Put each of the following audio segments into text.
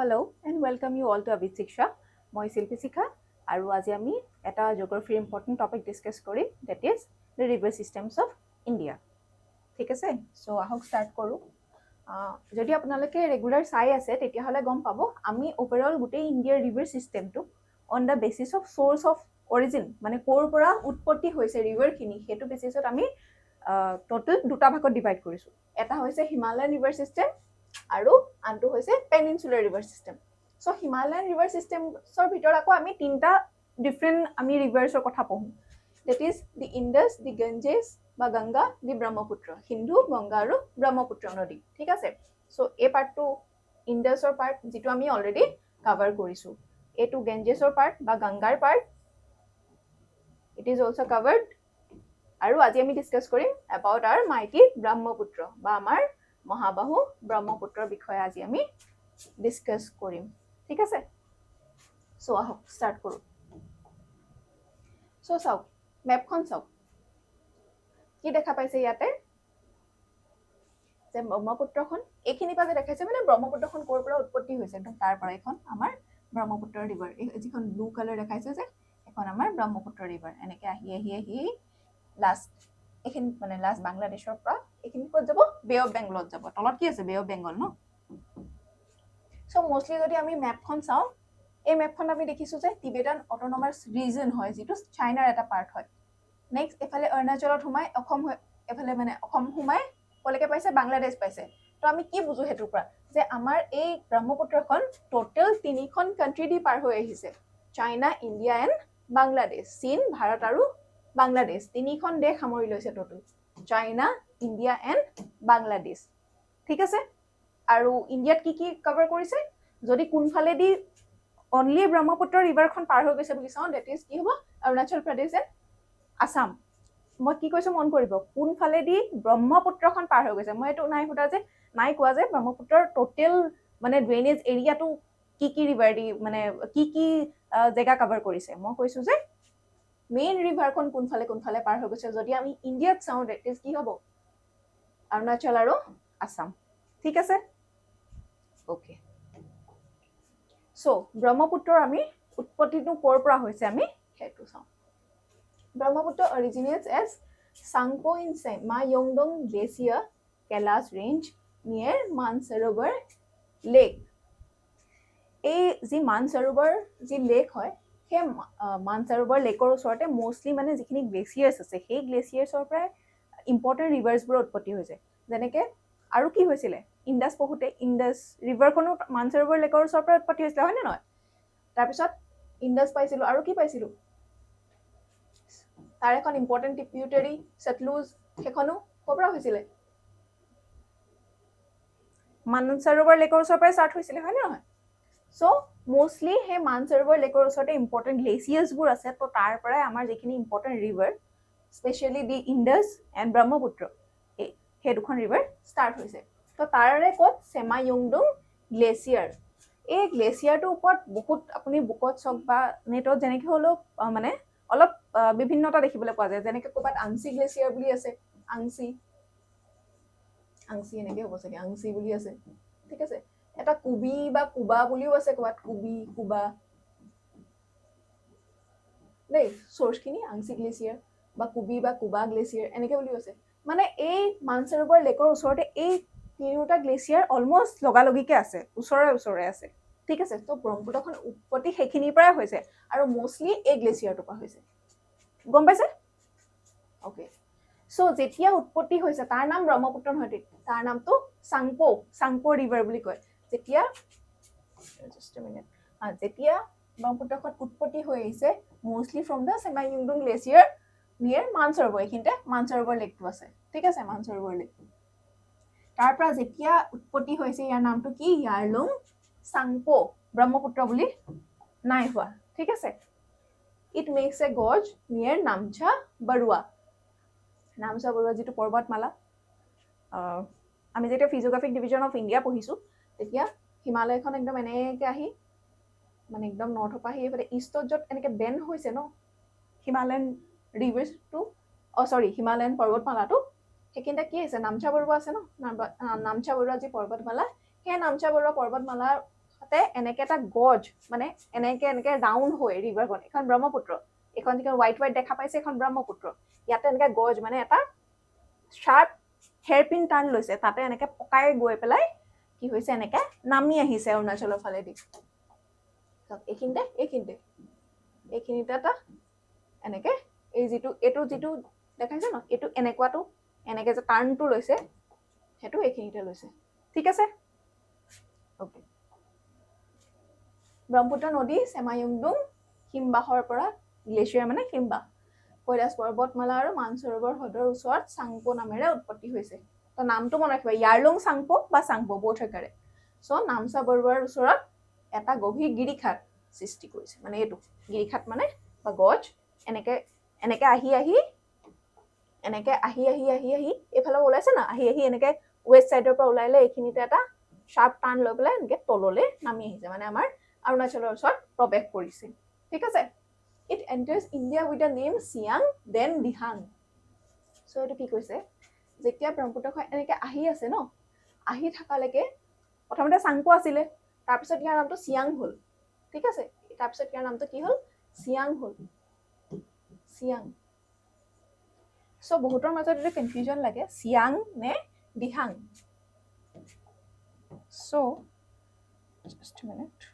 Hello and welcome you all to Abid Shiksha. মই শিল্পী শিখা আৰু আজি আমি এটা জিঅ'গ্ৰাফিৰ ইম্পৰ্টেণ্ট টপিক ডিছকাছ কৰিম that is the river systems of India ঠিক আছে চ' আহক ষ্টাৰ্ট কৰোঁ যদি আপোনালোকে ৰেগুলাৰ চাই আছে তেতিয়াহ'লে গম পাব আমি অভাৰঅল গোটেই ইণ্ডিয়াৰ ৰিভাৰ চিষ্টেমটো on the basis of source of origin মানে ক'ৰ পৰা উৎপত্তি হৈছে ৰিভাৰখিনি সেইটো বেচিছত আমি টোটেল দুটা ভাগত ডিভাইড কৰিছোঁ এটা হৈছে হিমালয়ান ৰিভাৰ চিষ্টেম আৰু আনটো হৈছে পেনিনচুলাৰ ৰিভাৰ চিষ্টেম চ' হিমালয়ান ৰিভাৰ চিষ্টেমছৰ ভিতৰত আকৌ আমি তিনিটা ডিফাৰেণ্ট আমি ৰিভাৰ্ছৰ কথা পঢ়োঁ ডেট ইজ দি ইণ্ডাছ দি গঞ্জেছ বা গংগা দি ব্ৰহ্মপুত্ৰ সিন্ধু গংগা আৰু ব্ৰহ্মপুত্ৰ নদী ঠিক আছে চ' এই পাৰ্টটো ইণ্ডাছৰ পাৰ্ট যিটো আমি অলৰেডি কাভাৰ কৰিছোঁ এইটো গঞ্জেছৰ পাৰ্ট বা গংগাৰ part it is also' covered আৰু আজি আমি ডিছকাছ কৰিম এবাউট আৱাৰ মাইটি ব্ৰহ্মপুত্ৰ বা আমাৰ মহাবাহু ব্ৰহ্মপুত্ৰৰ বিষয়ে আজি আমি ডিছকাছ কৰিম ঠিক আছে চ' আহক ষ্টাৰ্ট কৰোঁ চ' চাওক মেপখন চাওক কি দেখা পাইছে ইয়াতে যে ব্ৰহ্মপুত্ৰখন এইখিনিৰ পৰা যে দেখাইছে মানে ব্ৰহ্মপুত্ৰখন ক'ৰ পৰা উৎপত্তি হৈছে একদম তাৰ পৰা এখন আমাৰ ব্ৰহ্মপুত্ৰ ৰিভাৰ যিখন ব্লু কালাৰ দেখাইছে যে এখন আমাৰ ব্ৰহ্মপুত্ৰ ৰিভাৰ এনেকৈ আহি আহি আহি লাষ্ট এইখিনি মানে লাষ্ট বাংলাদেশৰ পৰা এইখিনি ক'ত যাব বে অফ বেংগলত যাব তলত কি আছে বে অফ বেংগল ন চ' মষ্টলি যদি আমি মেপখন চাওঁ এই মেপখন আমি দেখিছোঁ যে টিবেটান অট'নমাছ ৰিজন হয় যিটো চাইনাৰ এটা পাৰ্ট হয় নেক্সট এফালে অৰুণাচলত সোমাই অসম এফালে মানে অসম সোমাই কলৈকে পাইছে বাংলাদেশ পাইছে তো আমি কি বুজো সেইটোৰ পৰা যে আমাৰ এই ব্ৰহ্মপুত্ৰখন টোটেল তিনিখন কাণ্ট্ৰি দি পাৰ হৈ আহিছে চাইনা ইণ্ডিয়া এণ্ড বাংলাদেশ চীন ভাৰত আৰু বাংলাদেশ তিনিখন দেশ সামৰি লৈছে total China India and Bangladesh ঠিক আছে আৰু ইণ্ডিয়াত কি কি কভাৰ কৰিছে যদি কোনফালেদি অনলি ব্ৰহ্মপুত্ৰ ৰিভাৰখন পাৰ হৈ গৈছে বুলি চাওঁ ডেট ইজ কি হ'ব অৰুণাচল প্ৰদেশ এণ্ড আছাম মই কি কৈছোঁ মন কৰিব কোনফালেদি ব্ৰহ্মপুত্ৰখন পাৰ হৈ গৈছে মই এইটো নাই সোধা যে নাই কোৱা যে ব্ৰহ্মপুত্ৰৰ টোটেল মানে ড্ৰেইনেজ এৰিয়াটো কি ৰিভাৰ দি মানে কি জেগা কভাৰ কৰিছে মই কৈছোঁ যে মেইন ৰিভাৰখন কোনফালে পাৰ হৈ গৈছে যদি আমি ইণ্ডিয়াত চাওঁ ডেট ইজ কি হ'ব অৰুণাচল আৰু আছাম ঠিক আছে অ'কে চ' ব্ৰহ্মপুত্ৰৰ আমি উৎপত্তিটো ক'ৰ পৰা হৈছে আমি সেইটো চাওঁ Brahmaputra originates as Tsangpo in Mayungdung glacier Kailash range near Mansarovar lake এই যি মানসৰোবৰ যি লেক হয় সেই মানসৰোবৰ লেকৰ ওচৰতে মোষ্টলি মানে যিখিনি গ্লেচিয়াৰ্ছ আছে সেই গ্লেচিয়াৰ্ছৰ পৰাই ইম্পৰ্টেণ্ট ৰিভাৰ্ছবোৰ উৎপত্তি হৈছে যেনেকৈ আৰু কি হৈছিলে ইণ্ডাছ পঢ়োঁতে ইণ্ডাছ ৰিভাৰখনো মানসৰোবৰ লেকৰ ওচৰৰ পৰা উৎপত্তি হৈছিলে হয়নে নহয় তাৰপিছত ইণ্ডাছ পাইছিলোঁ আৰু কি পাইছিলোঁ তাৰ এখন ইম্পৰ্টেণ্ট ট্ৰিবিউটাৰী সতলুজ সেইখনো ক'ৰ পৰা হৈছিলে মানসৰোবৰ লেকৰ ওচৰৰ পৰাই ষ্টাৰ্ট হৈছিলে হয়নে নহয় চ' মোষ্টলি সেই মানসৰোবৰ লেকৰ ওচৰতে ইম্পৰ্টেণ্ট গ্লেচিয়াৰ্ছবোৰ আছে তো তাৰ পৰাই আমাৰ যিখিনি important river specially the Indus and Brahmaputra সেই দুখন ৰিভাৰ ষ্টাৰ্ট হৈছে তো তাৰে ক'ত চেমায়ুংডুং গ্লেচিয়াৰ এই গ্লেচিয়াৰটোৰ ওপৰত বহুত আপুনি বুকত চাওক বা নেটত যেনেকৈ হ'লেও মানে অলপ বিভিন্নতা দেখিবলৈ পোৱা যায় যেনেকৈ ক'ৰবাত আংচি গ্লেচিয়াৰ বুলি আছে আংচি এনেকৈ হ'ব চাগে আংচি বুলি আছে ঠিক আছে এটা কুবি বা কুবা বুলিও আছে ক'ৰবাত কুবা দেই চ'ৰ্চখিনি আংচি গ্লেচিয়াৰ বা কুবি বা কুবা গ্লেচিয়াৰ এনেকৈ বুলিও আছে মানে এই মানসৰোবৰ লেকৰ ওচৰতে এই তিনিওটা গ্লেচিয়াৰ অলমষ্ট লগালগিকৈ আছে ওচৰে আছে ঠিক আছে তো ব্ৰহ্মপুত্ৰখন উৎপত্তি সেইখিনিৰ পৰাই হৈছে আৰু মোষ্টলি এই গ্লেচিয়াৰটোৰ পৰা হৈছে গম পাইছে অ'কে চ' যেতিয়া উৎপত্তি হৈছে তাৰ নাম ব্ৰহ্মপুত্ৰ নহয় তাৰ নামটো চাংপো ৰিভাৰ বুলি কয় যেতিয়া ব্ৰহ্মপুত্ৰখন উৎপত্তি হৈ আহিছে mostly from the Chemayungdung glacier near Mansarovar এইখিনিতে মানসৰোবৰ লেকটো আছে ঠিক আছে মানসৰোবৰ লেক তাৰ পৰা যেতিয়া উৎপত্তি হৈছে ইয়াৰ নামটো কি ইয়াৰলুং চাংপো ব্ৰহ্মপুত্ৰ বুলি নাই হোৱা ঠিক আছে it makes a gorge near Namcha Barwa যিটো পৰ্বতমালা আমি যেতিয়া ফিজিঅ'গ্ৰাফিক ডিভিজন অফ ইণ্ডিয়া পঢ়িছোঁ তেতিয়া হিমালয়খন একদম এনেকৈ আহি মানে একদম নৰ্থৰ পৰা আহি এইফালে ইষ্টত য'ত এনেকৈ বেণ্ড হৈছে ন হিমালয়ান ৰিভাৰ্ছটো হিমালয়ান পৰ্বতমালাটো সেইখিনিতে কি আছে নামচা বৰুৱা আছে ন নামচা বৰুৱা যি পৰ্বতমালা সেই নামচা বৰুৱা পৰ্বতমালাৰ তাতে এনেকে এটা গজ মানে এনেকে ৰাউণ্ড হৈ ৰিভাৰখন এখন ব্ৰহ্মপুত্ৰ এখন যিখন হোৱাইট দেখা পাইছে এখন ব্ৰহ্মপুত্ৰ ইয়াতে এনেকে গজ মানে এটা শাৰ্প হেয়াৰপিন টাৰ্ণ লৈছে তাতে এনেকে পকাই গৈ পেলাই কি হৈছে এনেকে নামি আহিছে অৰুণাচলৰ ফালেদি এইখিনিতে এটা এনেকে এইটো যিটো দেখাইছে ন এইটো এনেকুৱাটো এনেকে যে টাৰ্ণটো লৈছে সেইটো এইখিনিতে লৈছে ঠিক আছে অ'কে ব্ৰহ্মপুত্ৰ নদী চেমায়ুংডুং হিমবাহৰ পৰা গ্লেচিয়াৰ মানে হিমবাহ কৈলাশ পৰ্বতমালা আৰু মানসৰোবৰ হ্ৰদৰ ওচৰত চাংপো নামেৰে উৎপত্তি হৈছে তো নামটো মনত ৰাখিবা ইয়াৰলুং চাংপো বা চাংপো বোথ একাৰে চ' নামচা বৰুৱাৰ ওচৰত এটা গভীৰ গিৰিখাত সৃষ্টি কৰিছে মানে এইটো গিৰিখাত মানে বা গজ এনেকে আহি এইফালে ওলাইছে না আহি এনেকে ৱেষ্ট চাইডৰ পৰা ওলাইলে এইখিনিতে এটা শাৰ্প টাৰ্ণ লৈ পেলাই এনেকে তললৈ নামি আহিছে মানে আমাৰ অৰুণাচলৰ ওচৰত প্ৰৱেশ কৰিছে ঠিক আছে it enters India with the name Siang then Dihang so' এইটো কি কৈছে যেতিয়া ব্ৰহ্মপুত্ৰখন এনেকে আহি আছে ন আহি থকালৈকে প্ৰথমতে চাংপো আছিলে তাৰপিছত ইয়াৰ নামটো চিয়াং হ'ল ঠিক আছে তাৰপিছত ইয়াৰ নামটো কি হ'ল চিয়াং হ'ল চিয়াং চ' বহুতৰ মাজত এটা কনফিউজন লাগে চিয়াং নে দিহাং চ' just a minute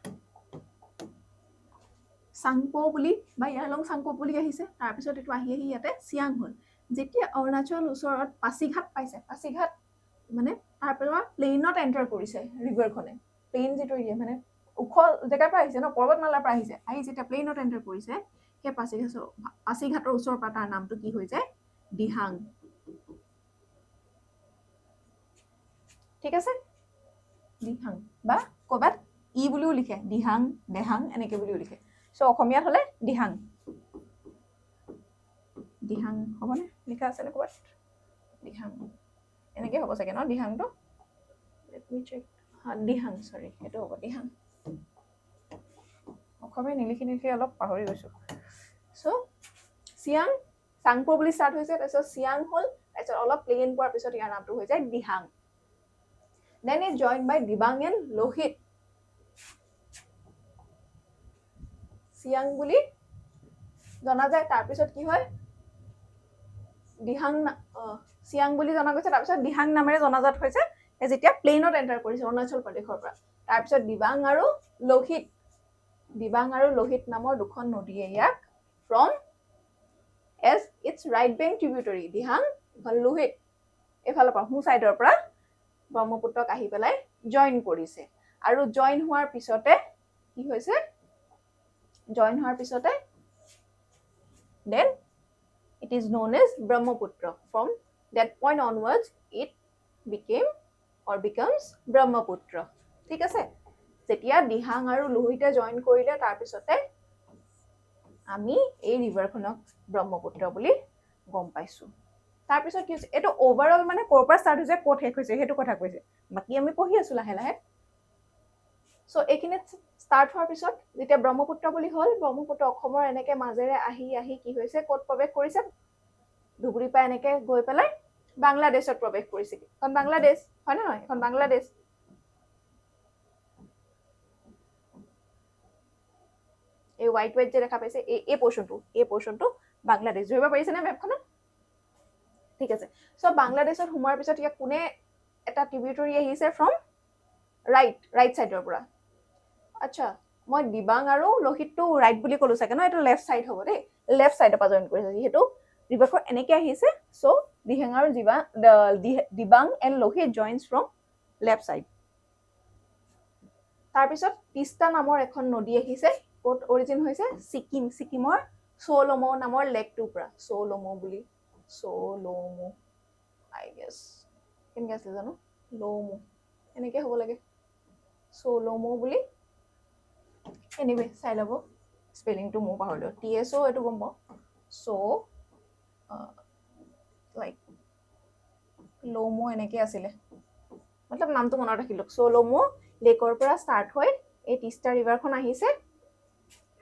চাংপো বুলি বা ইয়াৰলং চাংপো বুলি আহিছে তাৰপিছত এইটো আহি ইয়াতে চিয়াং হ'ল যেতিয়া অৰুণাচল ওচৰত পাছিঘাট পাইছে পাছিঘাট মানে তাৰ পৰা প্লেইনত এণ্টাৰ কৰিছে ৰিভাৰখনে প্লেইন যিটো এৰিয়া মানে ওখ জেগাৰ পৰা আহিছে ন পৰ্বতমালাৰ পৰা আহিছে আহি যেতিয়া প্লেইনত এণ্টাৰ কৰিছে সেই পাছিঘাটৰ ওচৰৰ পৰা তাৰ নামটো কি হৈ যায় দিহাং ঠিক আছে দিহাং বা ক'ৰবাত ই বুলিও লিখে দিহাং দেহাং এনেকে বুলিও লিখে চ' অসমীয়াত হ'লে দিহাং হ'বনে লিখা আছেনে ক'ৰবাত দিহাং এনেকে হ'ব চাগে ন দিহাংটো লেট মি চেক দিহাং সৰি এইটো হ'ব দিহাং অসমীয়া নিলিখি অলপ পাহৰি গৈছোঁ চ' চিয়াং চাংপো বুলি ষ্টাৰ্ট হৈছে তাৰপিছত চিয়াং হ'ল তাৰপিছত অলপ প্লেইন পোৱাৰ পিছত ইয়াৰ নামটো হৈ যায় Dihang then it join by Dibang and Lohit Siang বুলি জনা যায় তাৰপিছত কি হয় চিয়াং বুলি জনা গৈছে তাৰপিছত দিহাং নামেৰে জনাজাত হৈছে যেতিয়া প্লেইনত এণ্টাৰ কৰিছে অৰুণাচল প্ৰদেশৰ পৰা তাৰপিছত দিবাং আৰু লোহিত নামৰ দুখন নদীয়ে ইয়াক from as its right bank tributary Dihang Lohit এইফালৰ পৰা সোঁ চাইডৰ পৰা ব্ৰহ্মপুত্ৰক আহি পেলাই জইন কৰিছে আৰু জইন হোৱাৰ পিছতে কি হৈছে then it is known as Brahmaputra. From that point onwards, it becomes Brahmaputra. ঠিক আছে যেতিয়া দিহাং আৰু লোহিতে জইন কৰিলে তাৰপিছতে আমি এই ৰিভাৰখনক ব্ৰহ্মপুত্ৰ বুলি গম পাইছো তাৰপিছত কি হৈছে এইটো ওভাৰঅল মানে ক'ৰ পৰা ষ্টাৰ্ট হৈছে ক'ত শেষ হৈছে সেইটো কথা কৈছে বাকী আমি পঢ়ি আছো লাহে লাহে চ' এইখিনিত ষ্টাৰ্ট হোৱাৰ পিছত যেতিয়া ব্ৰহ্মপুত্ৰ বুলি হ'ল ব্ৰহ্মপুত্ৰ অসমৰ এনেকে মাজেৰে আহি কি হৈছে ক'ত প্ৰৱেশ কৰিছে ধুবুৰী পৰা এনেকে গৈ পেলাই বাংলাদেশত প্ৰৱেশ কৰিছে এখন বাংলাদেশ হয় নে নহয় এখন বাংলাদেশ এই হোৱাইট যে দেখা পাইছে এই পোৰ্চনটো বাংলাদেশ ধৰিব পাৰিছে নে মেপখনত ঠিক আছে চ' বাংলাদেশত সোমোৱাৰ পিছত ইয়াক কোনে এটা ট্ৰিবিউটৰী আহিছে ফ্ৰম ৰাইট চাইডৰ পৰা আচ্ছা মই দিবাং আৰু লোহিতটো ৰাইট বুলি ক'লো চাগে ন এইটো লেফ্ট চাইড হ'ব দেই লেফ্ট চাইডৰ পৰা জইন কৰিছে যিহেতু ৰিভাৰখন এনেকে আহিছে চ' দিহাং আৰু Dibang and Lohit joins from left side তাৰপিছত তিষ্টা নামৰ এখন নদী আহিছে ক'ত অৰিজিন হৈছে ছিকিমৰ চৌলমো নামৰ লেকটোৰ পৰা চৌলমো আই গেছ কেনেকৈ আছিলে জানো লমো এনেকৈ হ'ব লাগে চৌলমো বুলি এনিৱে চাই ল'ব স্পেলিংটো মোৰ পাহৰিলোঁ TSO এইটো গম পাওঁ লাইক লমো এনেকৈ আছিলে মতলব নামটো মনত ৰাখিলোঁ চৌলমো লেকৰ পৰা ষ্টাৰ্ট হৈ এই তিষ্টা ৰিভাৰখন আহিছে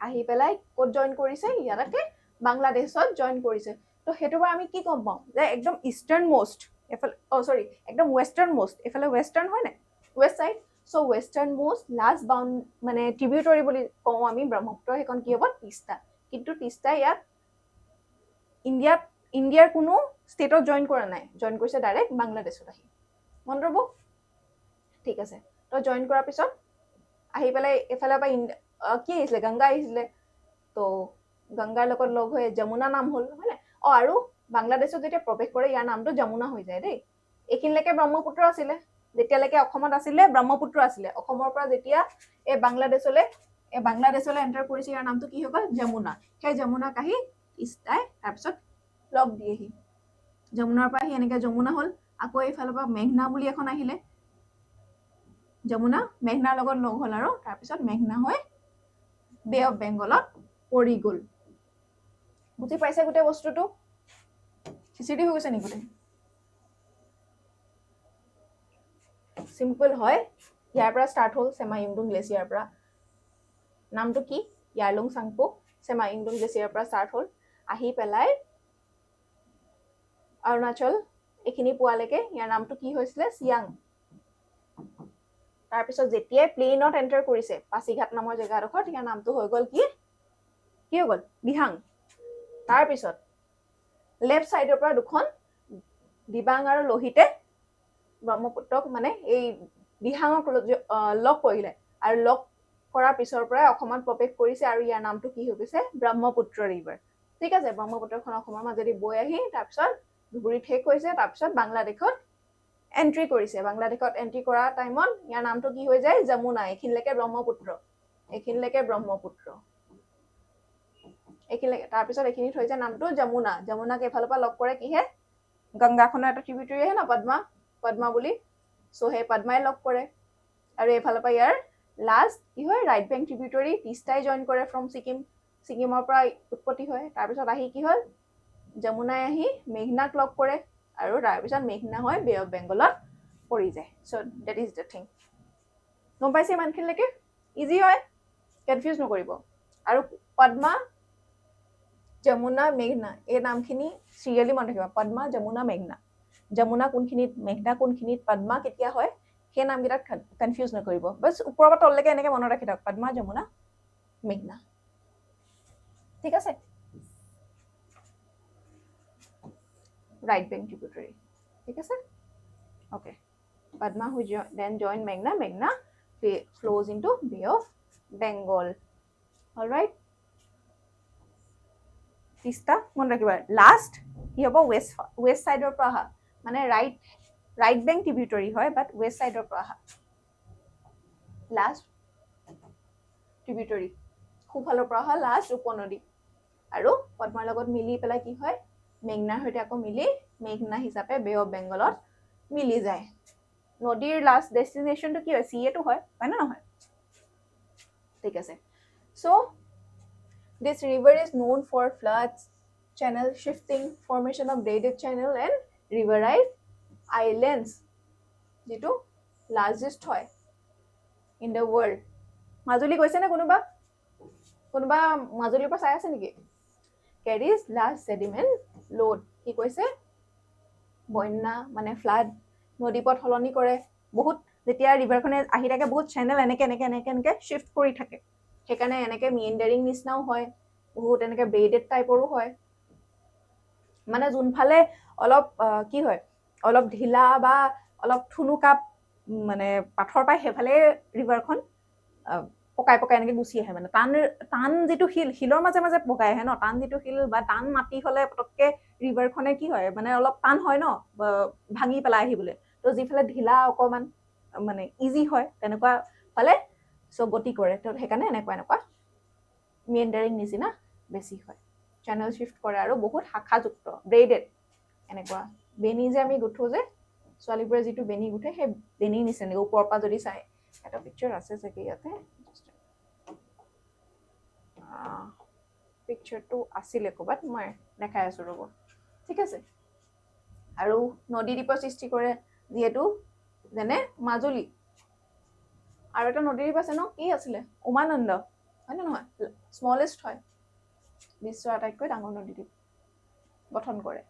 আহি পেলাই ক'ত জইন কৰিছে ইয়াতে বাংলাদেশত জইন কৰিছে তো সেইটোৰ পৰা আমি কি গম পাওঁ যে একদম ইষ্টাৰ্ণ মোষ্ট এফালে একদম ৱেষ্টাৰ্ণ মোষ্ট এফালে ৱেষ্টাৰ্ণ হয় নাই west side so western most last bound মানে ট্ৰিবিউটৰী বুলি কওঁ আমি ব্ৰহ্মপুত্ৰ, সেইখন কি হ'ব তিষ্টা। কিন্তু তিষ্টা ইয়াত ইণ্ডিয়াৰ কোনো ষ্টেটত জইন কৰা নাই, জইন কৰিছে ডাইৰেক্ট বাংলাদেশত আহি। মন ৰ'ব, ঠিক আছে। তো জইন কৰাৰ পিছত আহি পেলাই এফালৰ পৰা কি আহিছিলে, গংগা আহিছিলে। তো গংগাৰ লগত লগ হৈ যমুনা নাম হ'ল, হয় নাই? আৰু বাংলাদেশত যেতিয়া প্ৰৱেশ কৰে ইয়াৰ নামটো যমুনা হৈ যায় দেই। এইখিনিলৈকে ব্ৰহ্মপুত্ৰ আছিলে, যেতিয়ালৈকে অসমত আছিলে ব্ৰহ্মপুত্ৰ আছিলে। অসমৰ পৰা যেতিয়া এই বাংলাদেশলৈ এণ্টাৰ কৰিছে ইয়াৰ নামটো কি হৈ গ'ল যমুনা। সেই যমুনাক আহি তিষ্টাই তাৰপিছত লগ দিয়েহি। যমুনাৰ পৰা আহি এনেকৈ যমুনা হ'ল। আকৌ এইফালৰ পৰা মেঘনা বুলি এখন আহিলে, যমুনা মেঘনাৰ লগত লগ হ'ল আৰু তাৰপিছত মেঘনা হৈ বে অফ বেংগলত পৰি গ'ল। বুজি পাইছে গোটেই বস্তুটো? খিচিৰি হৈ গৈছে নেকি গোটেই? চিম্পল হয়। ইয়াৰ পৰা ষ্টাৰ্ট হ'ল চেমা ইংডুং গ্লেচিয়াৰ পৰা। নামটো কি? ইয়াৰলুং চাংপো। চেমা ইংডুং গ্লেচিয়াৰ পৰা ষ্টাৰ্ট হ'ল, আহি পেলাই অৰুণাচল এইখিনি পোৱালৈকে ইয়াৰ নামটো কি হৈছিলে চিয়াং। তাৰপিছত যেতিয়াই প্লেইনত এণ্টাৰ কৰিছে পাছিঘাট নামৰ জেগাডোখৰত, ইয়াৰ নামটো হৈ গ'ল কি হৈ গ'ল দিহাং। তাৰপিছত লেফ্ট ছাইডৰ পৰা দুখন দিবাং আৰু লোহিতে ব্ৰহ্মপুত্ৰক মানে এই দিহাঙক লগ কৰিলে, আৰু লগ কৰাৰ পিছৰ পৰাই অসমত প্ৰৱেশ কৰিছে, আৰু ইয়াৰ নামটো কি হৈ গৈছে ব্ৰহ্মপুত্ৰ ৰিভাৰ। ঠিক আছে, ব্ৰহ্মপুত্ৰখন অসমৰ মাজেদি বৈ আহি তাৰপিছত ধুবুৰীত শেষ হৈছে, তাৰপিছত বাংলাদেশত এণ্ট্ৰি কৰিছে। বাংলাদেশত এণ্ট্ৰি কৰা টাইমত ইয়াৰ নামটো কি হৈ যায় যমুনা। এইখিনিলৈকে ব্ৰহ্মপুত্ৰ, এইখিনিলৈকে ব্ৰহ্মপুত্ৰ, এইখিনিলৈকে। তাৰপিছত এইখিনিত হৈ যায় নামটো যমুনা। যমুনাক এইফালৰ পৰা লগ কৰে কিহে, গংগাখনৰ এটা ট্ৰিবিউটৰী আহে ন পদ্মা বুলি, চ' সেই পদ্মাই লগ কৰে। আৰু এইফালৰ পৰা ইয়াৰ লাষ্ট কি হয় ৰাইট বেংক ট্ৰিবিউটৰী তিষ্টাই জইন কৰে ফ্ৰম ছিকিম, ছিকিমৰ পৰা উৎপত্তি হয়। তাৰপিছত আহি কি হ'ল যমুনাই আহি মেঘনাক লগ কৰে, আৰু তাৰপিছত মেঘনা হৈ বে অফ বেংগলত পৰি যায়। চ' ডেট ইজ দ্য থিং। গম পাইছে ইমানখিনিলৈকে? ইজি হয়, কনফিউজ নকৰিব। আৰু পদ্মা, যমুনা, মেঘনা এই নামখিনি চিৰিয়েলি মনত ৰাখিবা। পদ্মা, যমুনা, মেঘনা। যমুনা কোনখিনিত, মেঘনা কোনখিনিত, পদ্মা কেতিয়া হয়, সেই নামকেইটাক কনফিউজ নকৰিব। বাছ ওপৰৰ পৰা তললৈকে এনেকৈ মনত ৰাখি থাকক, পদ্মা, যমুনা, মেঘনা। ঠিক আছে? Right bank tributary. ঠিক আছে? Okay. Padma who then joined Meghna. Meghna flows into Bay of Bengal. All right. Tista মন ৰাখিবা। লাষ্ট কি হ'ব ৱেষ্ট ছাইডৰ পৰা অহা, মানে ৰাইট বেংক ট্ৰিবিউটৰী হয়, বাট ৱেষ্ট ছাইডৰ পৰা অহা লাষ্ট ট্ৰিবিউটৰী, সোঁফালৰ পৰা অহা লাষ্ট উপনদী। আৰু পদ্মাৰ লগত মিলি পেলাই কি হয় মেঘনাৰ সৈতে আকৌ মিলি মেঘনা হিচাপে বে অফ বেংগলত মিলি যায়। নদীৰ লাষ্ট ডেষ্টিনেশ্যনটো কি হয়, চিএটো হয় নে নহয়? ঠিক আছে। So' this river is known for floods, channel shifting, formation of braided channel and riverine islands, যিটো লাৰ্জেষ্ট হয় ইন দ্য ৱৰ্ল্ড। মাজুলী গৈছে নে কোনোবা মাজুলীৰ পৰা চাই আছে নেকি? carries large sediment load। কি কৈছে? বন্যা মানে ফ্লাড, নদীপথ সলনি কৰে বহুত। যেতিয়া ৰিভাৰখনে আহি থাকে বহুত চেনেল এনেকে শ্বিফ্ট কৰি থাকে, সেইকাৰণে এনেকে মিয়েণ্ডাৰিং নিচিনাও হয়, বহুত এনেকে ব্ৰেডেড টাইপৰো হয়। মানে যোনফালে অলপ কি হয় অলপ ঢিলা বা অলপ থুনুকা মানে পাথৰ পায়, সেইফালে ৰিভাৰখন পকাই এনেকে গুচি আহে। মানে টান যিটো শিলৰ মাজে মাজে পকাই আহে ন, টান যিটো শিল বা টান মাটি হলে পটককে ৰিভাৰখনে কি হয় মানে অলপ টান হয় ন ভাঙি পেলাই আহিবলৈ। তো যিফালে ঢিলা অকমান মানে ইজি হয় তেনেকুৱা ফালে চ' গতি কৰে। তো সেইকাৰণে এনেকুৱা মিয়েণ্ডাৰিং নিচিনা বেছি হয়, চেনেল শ্বিফ্ট কৰে আৰু বহুত শাখাযুক্ত ব্ৰেডেড। এনেকুৱা বেনি যে আমি গুঠো যে ছোৱালীবোৰে যিটো বেনি গুঠে, সেই বেনি নিচিনা ওপৰৰ পৰা যদি চাই। এটা পিকচাৰ আছে চাগে ইয়াতে, পিকচাৰটো আছিলে ক'ৰবাত, মই দেখাই আছো ৰ'ব। ঠিক আছে। আৰু নদী দ্বীপৰ সৃষ্টি কৰে, যিহেতু যেনে মাজুলী। আৰু এটা নদী দ্বীপ আছে ন, কি আছিলে, উমানন্দ, হয় নে নহয়? স্মলেষ্ট হয়, বিশ্বৰ আটাইতকৈ ডাঙৰ নদী দ্বীপ গঠন কৰে।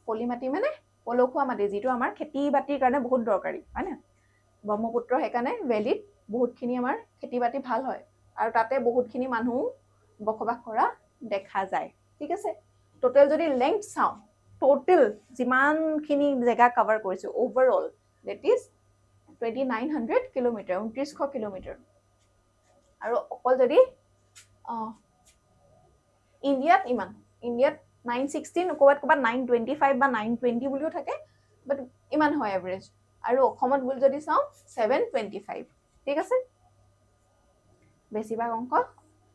পলি মাটি মানে পলসুৱা মাটি, যিটো আমাৰ খেতি বাতিৰ কাৰণে বহুত দৰকাৰী, হয় নে? ব্ৰহ্মপুত্ৰ সেইকাৰণে ভেলিত বহুতখিনি আমাৰ খেতি বাতি ভাল হয় আৰু তাতে বহুতখিনি মানুহ বসবাস কৰা দেখা যায় ঠিক আছে টোটেল যদি লেংথ চাওঁ টোটেল যিমানখিনি জেগা কভাৰ কৰিছো overall that is 2900 kilometre 2900 kilometre আৰু অকল যদি ইণ্ডিয়াত ইমান ইণ্ডিয়াত 916 ক'ৰবাত 925 বা 920 বুলিও থাকে বাট ইমান হয় এভাৰেজ আৰু অসমত বুলি যদি চাওঁ 725 ঠিক আছে বেছিভাগ অংক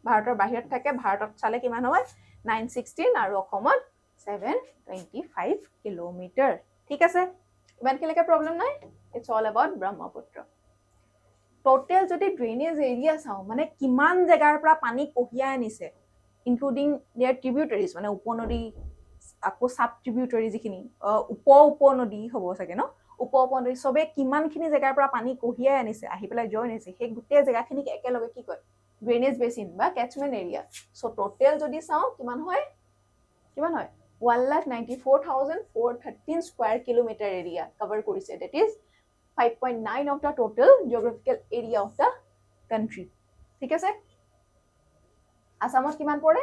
ভাৰতৰ বাহিৰত থাকে ভাৰতত চালে কিমান হয় 916 আৰু অসমত 725 কিলোমিটাৰ ঠিক আছে ইমানখিনিলৈকে প্ৰব্লেম নাই it's all about Brahmaputra total যদি ড্ৰেইনেজ এৰিয়া চাওঁ মানে কিমান জেগাৰ পৰা পানী কঢ়িয়াই আনিছে ইনক্লুডিং দেয়াৰ ট্ৰিবিউটাৰিজ মানে উপনদী আকৌ সাব ট্ৰিবিউটাৰি যিখিনি উপনদী হ'ব চাগে ন উপনদী সবে কিমানখিনি জেগাৰ পৰা পানী কঢ়িয়াই আনিছে আহি পেলাই জইন হৈছে সেই গোটেই জেগাখিনিক একেলগে কি কয় ড্ৰেইনেজ বেচিন বা কেচমেণ্ট এৰিয়া সো টোটেল যদি চাওঁ কিমান হয় 1,94,413 স্কয়াৰ কিলোমিটাৰ এৰিয়া কভাৰ কৰিছে that is 5.9 of the total geographical area of the country ঠিক আছে আসামত কিমান পৰে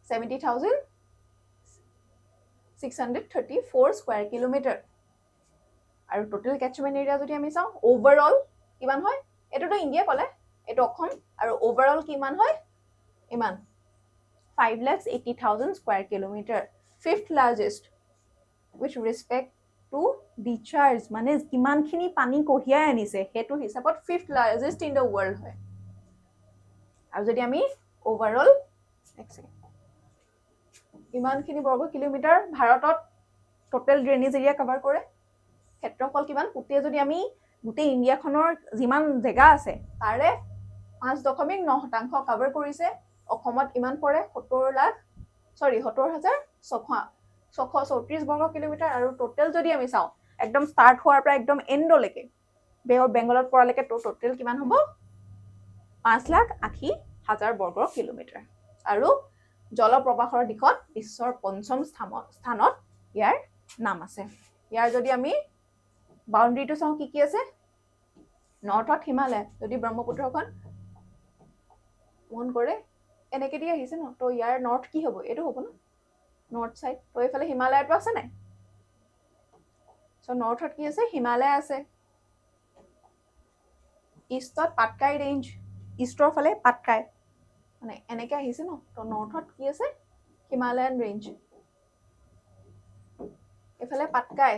70,634 স্কয়াৰ কিলোমিটাৰ আৰু টোটেল কেচমেণ্ট এৰিয়া যদি আমি চাওঁ ওভাৰঅল কিমান হয় এটোটো ইণ্ডিয়া ক'লে এটো অসম আৰু ওভাৰঅল কিমান হয় ইমান 5,80,000 square kilometre fifth largest with respect to discharge মানে কিমানখিনি পানী কঢ়িয়াই আনিছে হেতু হিচাপত fifth largest in the world হয় আৰু যদি আমি ওভাৰঅল এক সেকেন্ড ইমানখিনি বৰ্গ কিলোমিটাৰ ভাৰতত টোটেল ড্ৰেইনেজ এৰিয়া কভাৰ কৰে ক্ষেত্ৰফল কিমান গোটেই যদি আমি গোটেই ইণ্ডিয়াখনৰ যিমান জেগা আছে তাৰে 5.9% কভাৰ কৰিছে অসমত ইমান পৰে 70,634 বৰ্গ কিলোমিটাৰ আৰু টোটেল যদি আমি চাওঁ একদম স্টাৰ্ট হোৱাৰ পৰা একদম এণ্ডলৈকে বে অফ বেংগলত পৰালৈকে টোটেল কিমান হ'ব 5,80,000 বৰ্গ কিলোমিটাৰ আৰু জলপ্ৰবাহৰ দিশত বিশ্বৰ পঞ্চম স্থানত ইয়াৰ নাম আছে ইয়াৰ যদি আমি বাউণ্ডাৰীটো চাওঁ কি আছে নৰ্থত হিমালয় যদি ব্ৰহ্মপুত্ৰখন মন কৰে এনেকে দি আহিছে ন তো ইয়াৰ নৰ্থ কি হ'ব এটো হ'ব ন নৰ্থ সাইড তো এফালে হিমালয়টো আছে নাই সো নৰ্থত কি আছে হিমালয় আছে ইষ্টত পাটকাই ৰেঞ্জ ইষ্টৰ ফালে পাটকাই মানে এনেকে আহিছে ন তো নৰ্থত কি আছে হিমালয়ান ৰেঞ্জ এফালে পাটকাই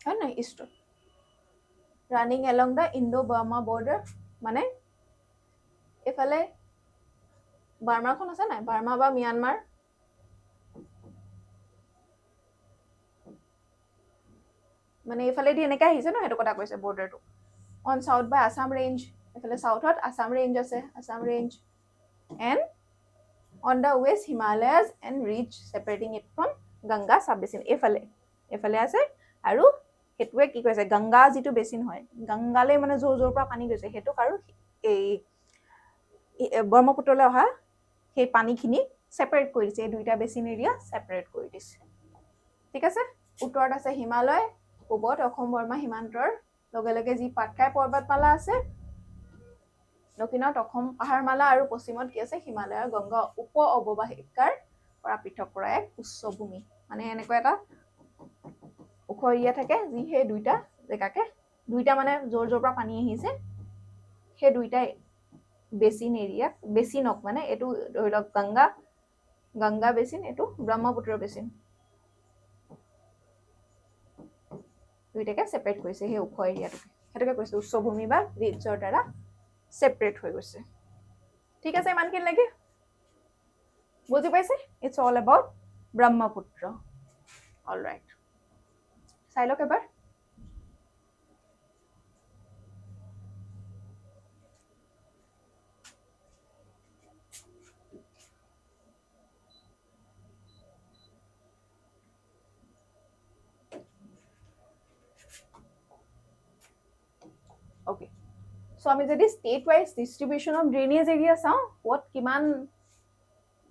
হয় না ইষ্টত running along the Indo-Burma border মানে এফালে বাৰ্মাখন আছে নাই বাৰ্মা বা মিয়ানমাৰ মানে এফালে দি এনেকৈ আহিছে ন হেতু কথা কৈছে বৰ্ডাৰটো on south by Assam range এফালে সাউথত আসাম ৰেঞ্জ আছে Assam range and on the west Himalayas and ridge separating it from Ganga sub basin এফালে আছে আৰু হেতুৱে কি কৈছে গংগা যিটো বেচিন হয় গংগালে মানে জোৰ জোৰ পৰা পানী গৈছে হেতু আৰু এই ব্ৰহ্মপুত্ৰলৈ অহা সেই পানীখিনি সেপাৰেট কৰি দিছে এই দুইটা বেচিন এৰিয়া সেপাৰেট কৰি দিছে ঠিক আছে উত্তৰত আছে হিমালয় পূবত অসম বৰ্মা সীমান্তৰ লগে লগে যি পাটকাই পৰ্বতমালা আছে দক্ষিণত অসম পাহাৰমালা আৰু পশ্চিমত কি আছে হিমালয়ৰ গংগা উপ অৱবাহিকাৰ পৰা পৃথক কৰা এক উচ্চভূমি মানে এনেকুৱা এটা ওখ এৰিয়া থাকে যি সেই দুইটা জেগাকে দুইটা মানে জোৰ জোৰ পৰা পানী আহিছে সেই দুইটাই বেচিন এৰিয়া বেচিনক মানে এটো ধৰি লওক গংগা বেচিন এটো ব্ৰহ্মপুত্ৰ বেচিন দুইটাকে সেপাৰেট কৰিছে সেই ওখ এৰিয়াটোকে হেতুকে কৈছে উচ্চভূমি বা ৰিজৰ দ্বাৰা সেপাৰেট হৈ গৈছে ঠিক আছে ইমানখিনি লাগি বুজি পাইছে it's all about Brahmaputra alright চাই লওক এবাৰ Okay. So আমি যদি state wise distribution of drainage area চাওঁ what কিমান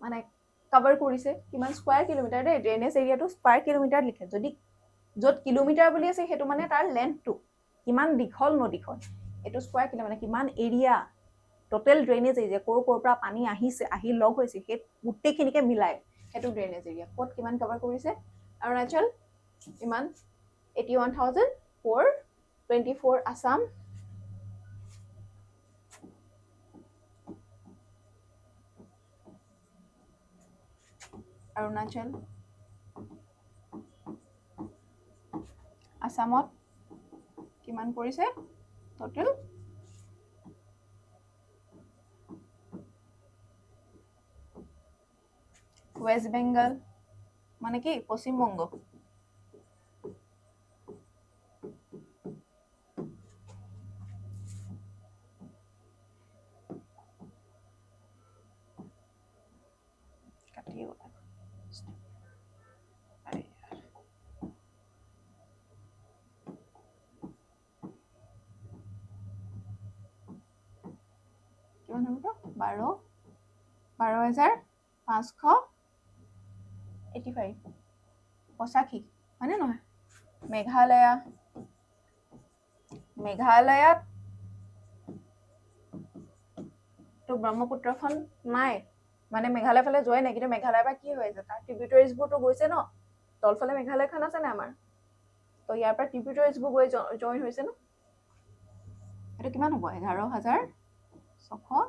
মানে কভাৰ কৰিছে কিমান স্কয়াৰ কিলোমিটাৰ দে ড্ৰেনেজ এৰিয়াটো স্কয়াৰ কিলোমিটাৰ লিখে যদি য'ত কিলোমিটাৰ বুলি আছে সেইটো মানে তাৰ লেন্থটো কিমান দীঘল নদীখন, এইটো স্কোৱাৰ কিলোমিটাৰ মানে কিমান এৰিয়া টোটেল ড্ৰেইনেজ এৰিয়া, ক'ৰ পৰা পানী আহিছে আহি লগ হৈছে সেই গোটেইখিনিকে মিলাই সেইটো ড্ৰেইনেজ এৰিয়া। ক'ত কিমান কভাৰ কৰিছে? অৰুণাচল ইমান 81,424, আছাম অৰুণাচল আছামত কিমান পৰিছে টোটেল? ৱেষ্ট বেংগল মানে কি পশ্চিমবংগ, কিমান হ'ব? 12,585 85 হয়নে নহয়? মেঘালয়াত তো ব্ৰহ্মপুত্ৰখন নাই, মানে মেঘালয় ফালে যোৱাই নাই, কিন্তু মেঘালয়ৰ পৰা কি হৈ আছে তাৰ ট্ৰিবিউটাৰিজবোৰতো গৈছে ন, তলফালে মেঘালয়খন আছে নাই আমাৰ, তো ইয়াৰ পৰা ট্ৰিবিউটাৰিজবোৰ গৈ জইন হৈছে ন, এইটো কিমান হ'ব? 11,600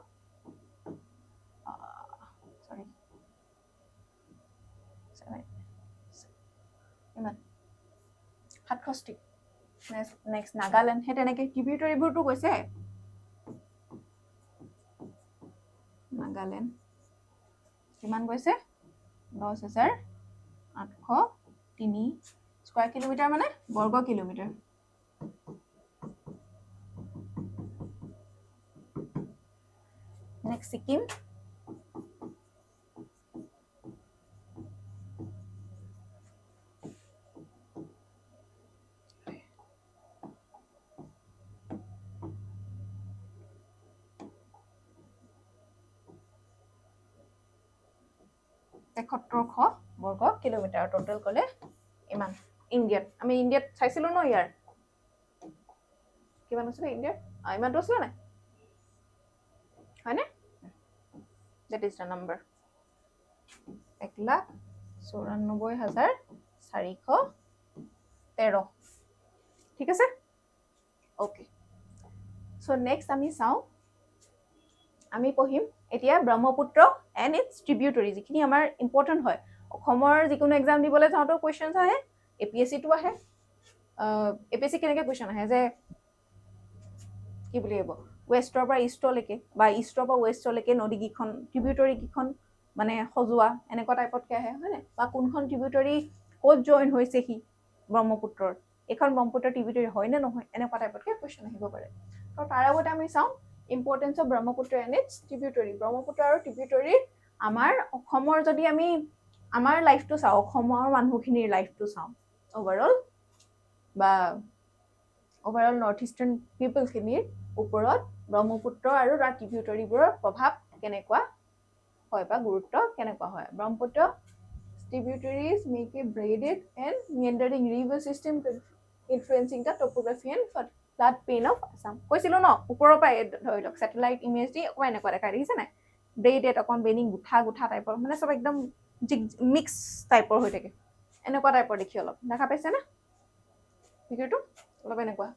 ইমান 67। নেক্সট নাগালেণ্ড, সেই তেনেকৈ ট্ৰিবিউটাৰিবোৰতো গৈছে। নাগালেণ্ড কিমান গৈছে? 10,803 স্কোৱাৰ কিলোমিটাৰ মানে বৰ্গ কিলোমিটাৰ। নেক্সট ছিকিম, তেসত্তৰশ বৰ্গ কিলোমিটাৰ টোটেল ক'লে ইমান। ইণ্ডিয়াত আমি ইণ্ডিয়াত চাইছিলো ন, ইয়াৰ কিমান আছিলে ইণ্ডিয়াত? ইমানটো আছিলে নাই হয়নে? That is the number 1,94,413। ঠিক আছে, অ'কে। চ' নেক্সট আমি চাওঁ, আমি পঢ়িম এতিয়া ব্ৰহ্মপুত্ৰ এণ্ড ইটছ ট্ৰিবিউটৰী, যিখিনি আমাৰ ইম্পৰ্টেণ্ট হয়। অসমৰ যিকোনো এক্সাম দিবলৈ যাওঁতেও কুৱেশ্যনছ আহে, APSCটো আহে। APSC কেনেকৈ কুৱেশ্যন আহে যে কি বুলি ক'ব, ৱেষ্টৰ পৰা ইষ্টলৈকে বা ইষ্টৰ পৰা ৱেষ্টলৈকে নদীকেইখন ট্ৰিবিউটৰীকেইখন মানে সজোৱা, এনেকুৱা টাইপতকৈ আহে হয়নে? বা কোনখন ট্ৰিবিউটৰী ক'ত জইন হৈছেহি ব্ৰহ্মপুত্ৰৰ, এইখন ব্ৰহ্মপুত্ৰ ট্ৰিবিউটৰী হয় নে নহয়, এনেকুৱা টাইপতকৈ কুৱেশ্যন আহিব পাৰে। তো তাৰ আগতে আমি চাওঁ importance of Brahmaputra and its tributary. Brahmaputra আৰু ট্ৰিবিউটৰী আমাৰ অসমৰ, যদি আমি আমাৰ লাইফটো চাওঁ, অসমৰ মানুহখিনিৰ লাইফটো চাওঁ, অভাৰঅল নৰ্থ ইষ্টাৰ্ণ পিপলখিনিৰ ওপৰত ব্ৰহ্মপুত্ৰ আৰু তাৰ ট্ৰিবিউটৰীবোৰৰ প্ৰভাৱ কেনেকুৱা হয় বা গুৰুত্ব কেনেকুৱা হয়। Brahmaputra tributaries make a braided and meandering river system influencing the topography and flood plain of Assam. কৈছিলো ন, ওপৰৰ পৰা ধৰি লওক ছেটেলাইট ইমেজ দি অকণমান এনেকুৱা দেখাই দেখিছে নাই, ব্ৰেইডেড অকণ বেনিং গুঠা টাইপৰ, মানে চব একদম মিক্স টাইপৰ হৈ থাকে, এনেকুৱা টাইপৰ দেখি অলপ দেখা পাইছে না ভিডিঅ'টো, অলপ এনেকুৱা।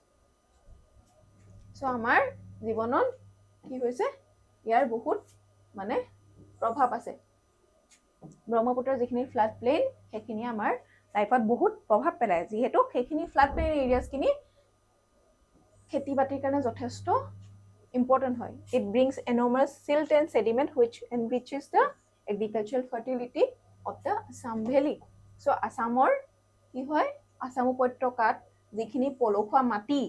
চ' আমাৰ জীৱনত কি হৈছে, ইয়াৰ বহুত মানে প্ৰভাৱ আছে। ব্ৰহ্মপুত্ৰৰ যিখিনি ফ্লাড প্লেইন সেইখিনি আমাৰ লাইফত বহুত প্ৰভাৱ পেলায়, যিহেতু সেইখিনি ফ্লাড প্লেইন এৰিয়াছখিনি খেতি বাতিৰ কাৰণে যথেষ্ট ইম্পৰ্টেণ্ট হয়। It brings enormous silt and sediment which enriches the agricultural fertility of the Assam Valley. চ' আছামৰ কি হয়, আছাম উপত্যকাত যিখিনি পলসুৱা মাটি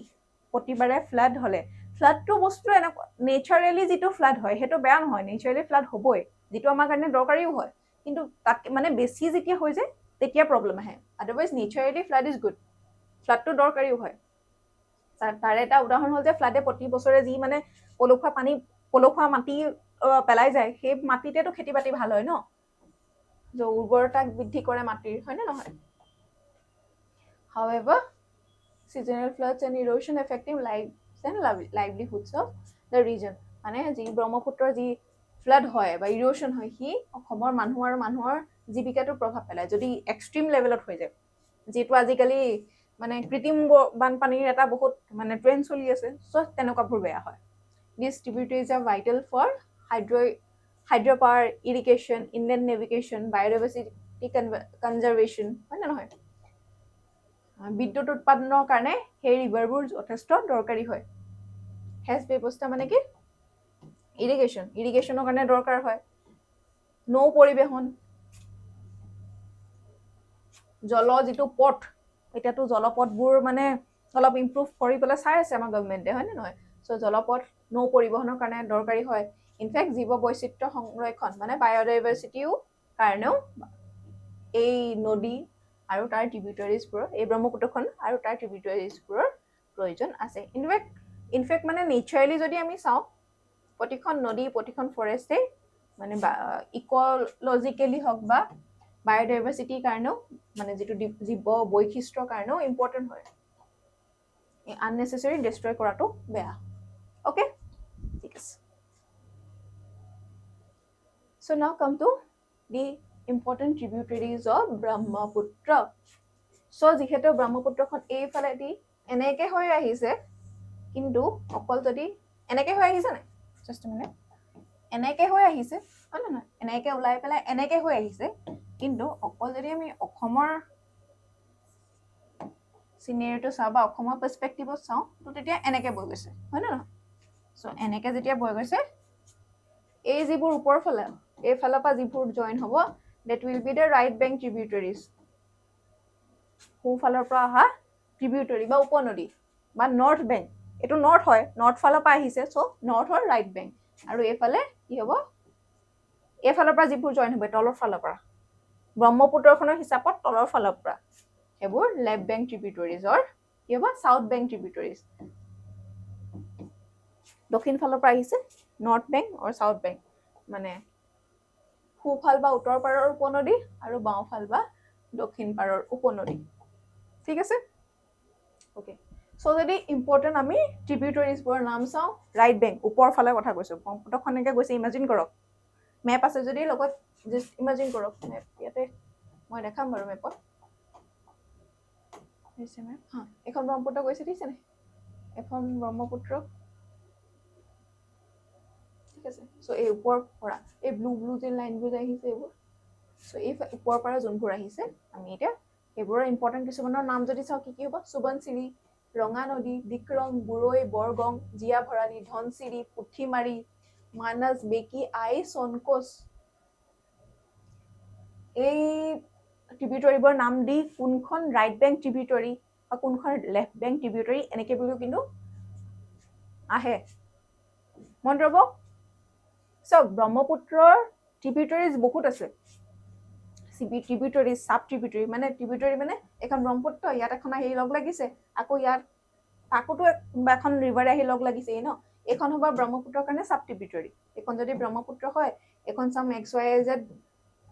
প্ৰতিবাৰে ফ্লাড হ'লে, ফ্লাডটো বস্তু এনেকুৱা নেচাৰেলি যিটো ফ্লাড হয় সেইটো বেয়া নহয়, নেচাৰেলি ফ্লাড হ'বই, যিটো আমাৰ কাৰণে দৰকাৰীও হয়, কিন্তু তাত মানে বেছি যেতিয়া হৈ যায় তেতিয়া প্ৰব্লেম আহে। Otherwise naturally flood is good, ফ্লাডটো দৰকাৰীও হয়। তাৰে এটা উদাহৰণ হ'ল যে ফ্লাডে প্ৰতি বছৰে যি মানে পলসুৱা মাটি পেলাই যায়, সেই মাটিতেতো খেতি বাতি ভাল হয় ন, উৰ্বৰতা বৃদ্ধি কৰে মাটিৰ, হয়নে নহয়? However, seasonal floods and erosion affecting lives and livelihoods of the region. মানে যি ব্ৰহ্মপুত্ৰৰ যি ফ্লাড হয় বা ইৰোশ্যন হয় সি অসমৰ মানুহ আৰু মানুহৰ জীৱিকাটো প্ৰভাৱ পেলায় যদি এক্সট্ৰিম লেভেলত হৈ যায় যিটো আজিকালি মানে কৃত্ৰিম বানপানীৰ এটা বহুত মানে ট্ৰেণ্ড চলি আছে চ' তেনেকুৱাবোৰ বেয়া হয় These tributaries are vital for hydropower, irrigation, inland navigation, biodiversity conservation হয় নে নহয় বিদ্যুৎ উৎপাদনৰ কাৰণে সেই ৰিভাৰবোৰ যথেষ্ট দৰকাৰী হয় হেজ ব্যৱস্থা মানে কি ইৰিগেশ্যনৰ কাৰণে দৰকাৰ হয় নৌ পৰিবহন জল যিটো পথ এতিয়াতো জলপথবোৰ মানে অলপ ইম্প্ৰুভ কৰি পেলাই চাই আছে আমাৰ গভৰ্ণমেণ্টে হয় নে নহয় চ' জলপথ নৌ পৰিবহনৰ কাৰণে দৰকাৰী হয় ইনফেক্ট জীৱ বৈচিত্ৰ্য সংৰক্ষণ মানে বায়'ডাইভাৰ্চিটিও কাৰণেও এই নদী আৰু তাৰ ট্ৰিবিউটাৰিজবোৰৰ এই ব্ৰহ্মপুত্ৰখন আৰু তাৰ ট্ৰিবিউটাৰিজবোৰৰ প্ৰয়োজন আছে ইনফেক্ট মানে নেচাৰেলি যদি আমি চাওঁ প্ৰতিখন নদী প্ৰতিখন ফৰেষ্টে মানে ইক'লজিকেলি হওক বা বায়'ডাইভাৰ্চিটিৰ কাৰণেও মানে যিটো জীৱ বৈশিষ্ট্যৰ কাৰণেও ইম্পৰ্টেণ্ট হয় আননেচেচাৰী ডিষ্ট্ৰয় কৰাটো বেয়া অ'কে ঠিক আছে so' now come to the important tributaries of Brahmaputra so' যিহেতু ব্ৰহ্মপুত্ৰখন এইফালেদি এনেকৈ হৈ আহিছে কিন্তু অকল যদি এনেকৈ হৈ আহিছে নাই জাষ্ট মানে এনেকৈ হৈ আহিছে হয় নে নহয় এনেকৈ ওলাই পেলাই এনেকৈ হৈ আহিছে কিন্তু অকল যদি আমি অসমৰ চিনেৰিটো চাওঁ বা অসমৰ পাৰ্চপেক্টিভত চাওঁ তো তেতিয়া এনেকৈ বৈ গৈছে হয় নে নহয় চ' এনেকৈ যেতিয়া বৈ গৈছে এই যিবোৰ ওপৰৰ ফালে এইফালৰ পৰা যিবোৰ জইন হ'ব that will be the right bank tributaries সোঁফালৰ পৰা অহা ট্ৰিবিউটাৰি বা উপনদী বা নৰ্থ বেংক এইটো নৰ্থ হয় নৰ্থ ফালৰ পৰা আহিছে চ' নৰ্থৰ ৰাইট বেংক আৰু এইফালে কি হ'ব এইফালৰ পৰা যিবোৰ জইন হ'ব তলৰ ফালৰ পৰা ব্ৰহ্মপুত্ৰখনৰ হিচাপত তলৰ ফালৰ পৰা সেইবোৰ লেফ্ট বেংক ট্ৰিবিউটাৰিজৰ কি হ'ব চাউথ বেংক ট্ৰিবিউটাৰিজ দক্ষিণ ফালৰ পৰা আহিছে নৰ্থ বেংক আৰু চাউথ বেংক মানে সোঁফাল বা উত্তৰ পাৰৰ উপনদী আৰু বাওঁফাল বা দক্ষিণ পাৰৰ উপনদী ঠিক আছে অ'কে চ' যদি ইম্পৰ্টেণ্ট আমি ট্ৰিবিউটাৰিজবোৰৰ নাম চাওঁ ৰাইট বেংক ওপৰৰ ফালে কথা কৈছোঁ ব্ৰহ্মপুত্ৰখন এনেকৈ গৈছে ইমাজিন কৰক মেপ আছে যদি লগত জাষ্ট ইমাজিন কৰক মেপ ইয়াতে মই দেখাম বাৰু মেপত মেপ হা এখন ব্ৰহ্মপুত্ৰ গৈছে দেখিছেনে এখন ব্ৰহ্মপুত্ৰ ঠিক আছে চ' এই ওপৰৰ পৰা এই ব্লু যে লাইনবোৰ যে আহিছে এইবোৰ চ' এই ওপৰৰ পৰা যোনবোৰ আহিছে আমি এতিয়া এইবোৰৰ ইম্পৰ্টেণ্ট কিছুমানৰ নাম যদি চাওঁ কি হ'ব সোৱণশিৰি ৰঙানদী ডিক্ৰং বুৰৈ বৰগং জীয়া ভৰালী ধনশিৰি পুঠিমাৰী মানস বেকী আই চনকোচ এই ট্ৰিবিউটাৰিবোৰ নাম দি কোনখন ৰাইট বেংক ট্ৰিবিউটাৰি বা কোনখন লেফ্ট বেংক ট্ৰিবিউটাৰি এনেকৈ বুলিও কিন্তু আহে মন ৰ'ব চাওক ব্ৰহ্মপুত্ৰৰ ট্ৰিবিউটাৰিজ বহুত আছে ট্ৰিবিউটাৰি চাব ট্ৰিবিউটাৰি মানে ট্ৰিবিউটাৰি মানে এখন ব্ৰহ্মপুত্ৰ ইয়াত এখন আহি লগ লাগিছে আকৌ ইয়াত তাকোতো এখন ৰিভাৰ আহি লগ লাগিছে ন এইখন হ'ব ব্ৰহ্মপুত্ৰৰ কাৰণে চাব ট্ৰিবিউটাৰি এইখন যদি ব্ৰহ্মপুত্ৰ হয় এখন চাম XYZ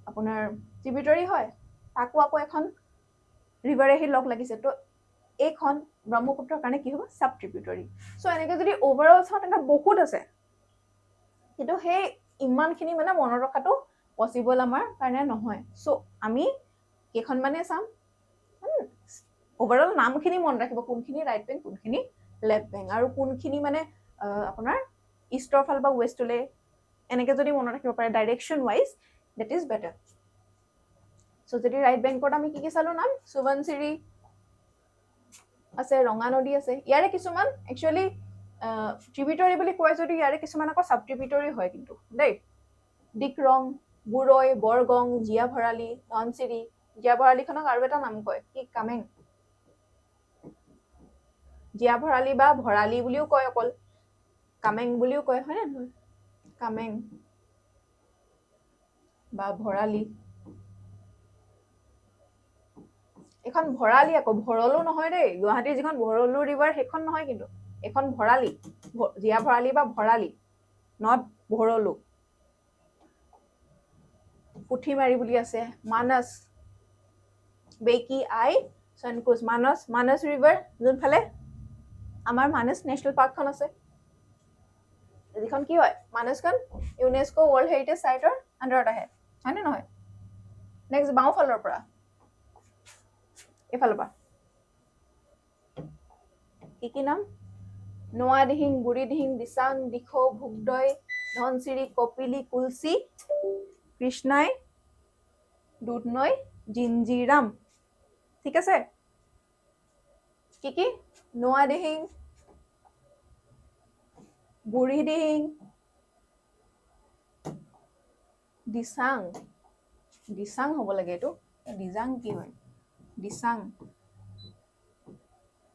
আপোনাৰ ট্ৰিবিউটাৰি হয় তাকো আকৌ এখন ৰিভাৰ আহি লগ লাগিছে তো এইখন ব্ৰহ্মপুত্ৰৰ কাৰণে কি হ'ব চাব ট্ৰিবিউটাৰি চ' এনেকৈ যদি অভাৰঅল চাওঁ তেন্তে বহুত আছে কিন্তু সেই ইমানখিনি মানে মনত ৰখাটো পচিবল আমাৰ কাৰণে নহয় চ' আমি কেইখনমানে চাম অভাৰঅল নামখিনি মনত ৰাখিব কোনখিনি ৰাইট বেংক কোনখিনি লেফ্ট বেংক আৰু কোনখিনি মানে আপোনাৰ ইষ্টৰ ফাল বা ৱেষ্টলৈ এনেকৈ যদি মনত ৰাখিব পাৰে direction wise that is better so' যদি ৰাইট বেংকত আমি কি চালোঁ নাম সোৱণশিৰি আছে ৰঙানদী আছে ইয়াৰে কিছুমান একচুৱেলি ট্ৰিবিউটাৰি বুলি কয় যদি ইয়াৰে কিছুমান আকৌ চাব ট্ৰিবিউটাৰি হয় কিন্তু দেই ডিক্ৰং বুৰৈ বৰগং জীয়া ভৰালী ধনশিৰি জীয়া ভৰালীখনক আৰু এটা নাম কয় কি কামেং জীয়া ভৰালী বা ভৰালী বুলিও কয় অকল কামেং বুলিও কয় হয় নে নহয় কামেং বা ভৰালী এখন ভৰালী আকৌ ভৰলো নহয় দেই গুৱাহাটীৰ যিখন ভৰলো ৰিভাৰ সেইখন নহয় কিন্তু এখন ভৰালী জীয়া ভৰালী বা ভৰালী নট ভৰলো পুঠিমাৰী বুলি আছে মানস বেকী আই সনকুচ মানস ৰিভাৰ যোনফালে আমাৰ মানস নেশ্যনেল পাৰ্কখন আছে যিখন কি হয় মানসখন ইউনেস্কো ৱৰ্ল্ড হেৰিটেজ চাইটৰ আণ্ডাৰত আহে হয়নে নহয় নেক্সট বাওঁফালৰ পৰা এইফালৰ পৰা কি নাম নোয়াদিহিং বুঢ়ীদিহিং দিচাং দিখৌ ভোগদৈ ধনচিৰি কপিলি কুলচি কৃষ্ণাই দুধনৈ জিঞ্জিৰাম ঠিক আছে কি নোয়াদিহিং বুঢ়ীদিহিং দিচাং হ'ব লাগে এইটো দিজাং কি হয়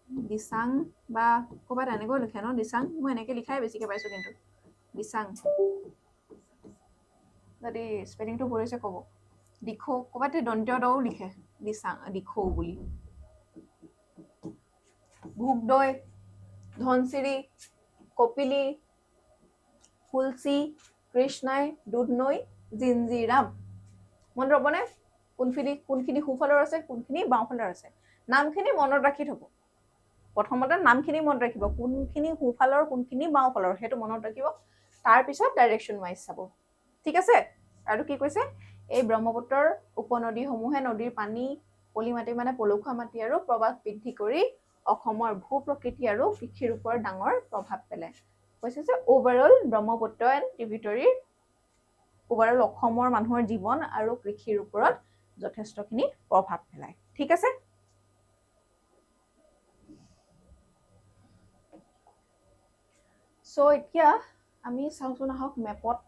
দিচাং বা ক'ৰবাত এনেকৈ লিখে ন দিচাং মই এনেকৈ লিখাই বেছিকৈ পাইছোঁ কিন্তু দিচাং যদি স্পেলিংটো ভুল হৈছে ক'ব দিখৌ ক'ৰবাত দন্ত্য দও লিখে দিচাং দিখৌ বুলি ভোগদৈ ধনচিৰি কপিলি কুলচি কৃষ্ণাই দুধনৈ জিঞ্জিৰাম মনত ৰ'বনে কোনখিনি সোঁফালৰ আছে কোনখিনি বাওঁফালৰ আছে নামখিনি মনত ৰাখি থ'ব প্ৰথমতে নামখিনি মনত ৰাখিব কোনখিনি সোঁফালৰ কোনখিনি বাওঁফালৰ সেইটো মনত ৰাখিব তাৰপিছত ডাইৰেকশ্যন ৱাইজ চাব ঠিক আছে আৰু কি কৈছে এই ব্ৰহ্মপুত্ৰৰ উপনদীসমূহে নদীৰ পানী পলি মাটি মানে পলসুৱা মাটি আৰু প্ৰবাহ বৃদ্ধি কৰি অসমৰ ভূ প্ৰকৃতি আৰু কৃষিৰ ওপৰত ডাঙৰ প্ৰভাৱ পেলায় কৈছে যে overall Brahmaputra and tributary overall অসমৰ মানুহৰ জীৱন আৰু কৃষিৰ ওপৰত যথেষ্টখিনি প্ৰভাৱ পেলায় ঠিক আছে চ' এতিয়া আমি চাওঁচোন আহক মেপত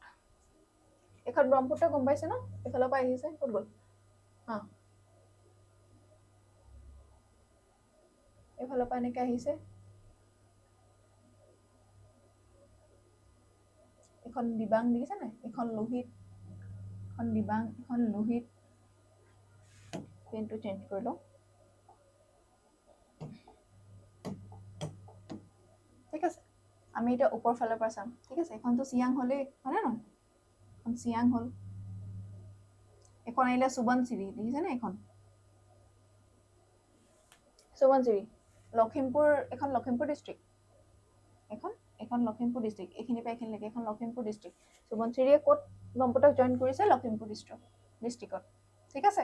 এখন ব্ৰহ্মপুত্ৰ গম পাইছে ন এইফালৰ পৰা আহিছে ক'ত গ'ল এইফালৰ পৰা এনেকৈ আহিছে এখন দিবাং দেখিছে নাই এখন লোহিত এখন দিবাং এখন লোহিত পেনটো চেঞ্জ কৰি লওঁ ঠিক আছে আমি এতিয়া ওপৰ ফালৰ পৰা চাম ঠিক আছে এখনতো চিয়াং হ'লেই হয়নে নহয় এখন চিয়াং হ'ল এখন আহিলে সুবনচিৰি দেখিছেনে এখন সুবনচিৰি লখিমপুৰ এখন লখিমপুৰ ডিষ্ট্ৰিক্ট এখন লখিমপুৰ ডিষ্ট্ৰিক্ট এইখিনি পৰা এইখিনিলৈকে এখন লখিমপুৰ ডিষ্ট্ৰিক্ট সুবনচিৰিয়ে ক'ত ব্ৰহ্মপুত্ৰক জইন কৰিছে লখিমপুৰ ডিষ্ট্ৰিক্টত ঠিক আছে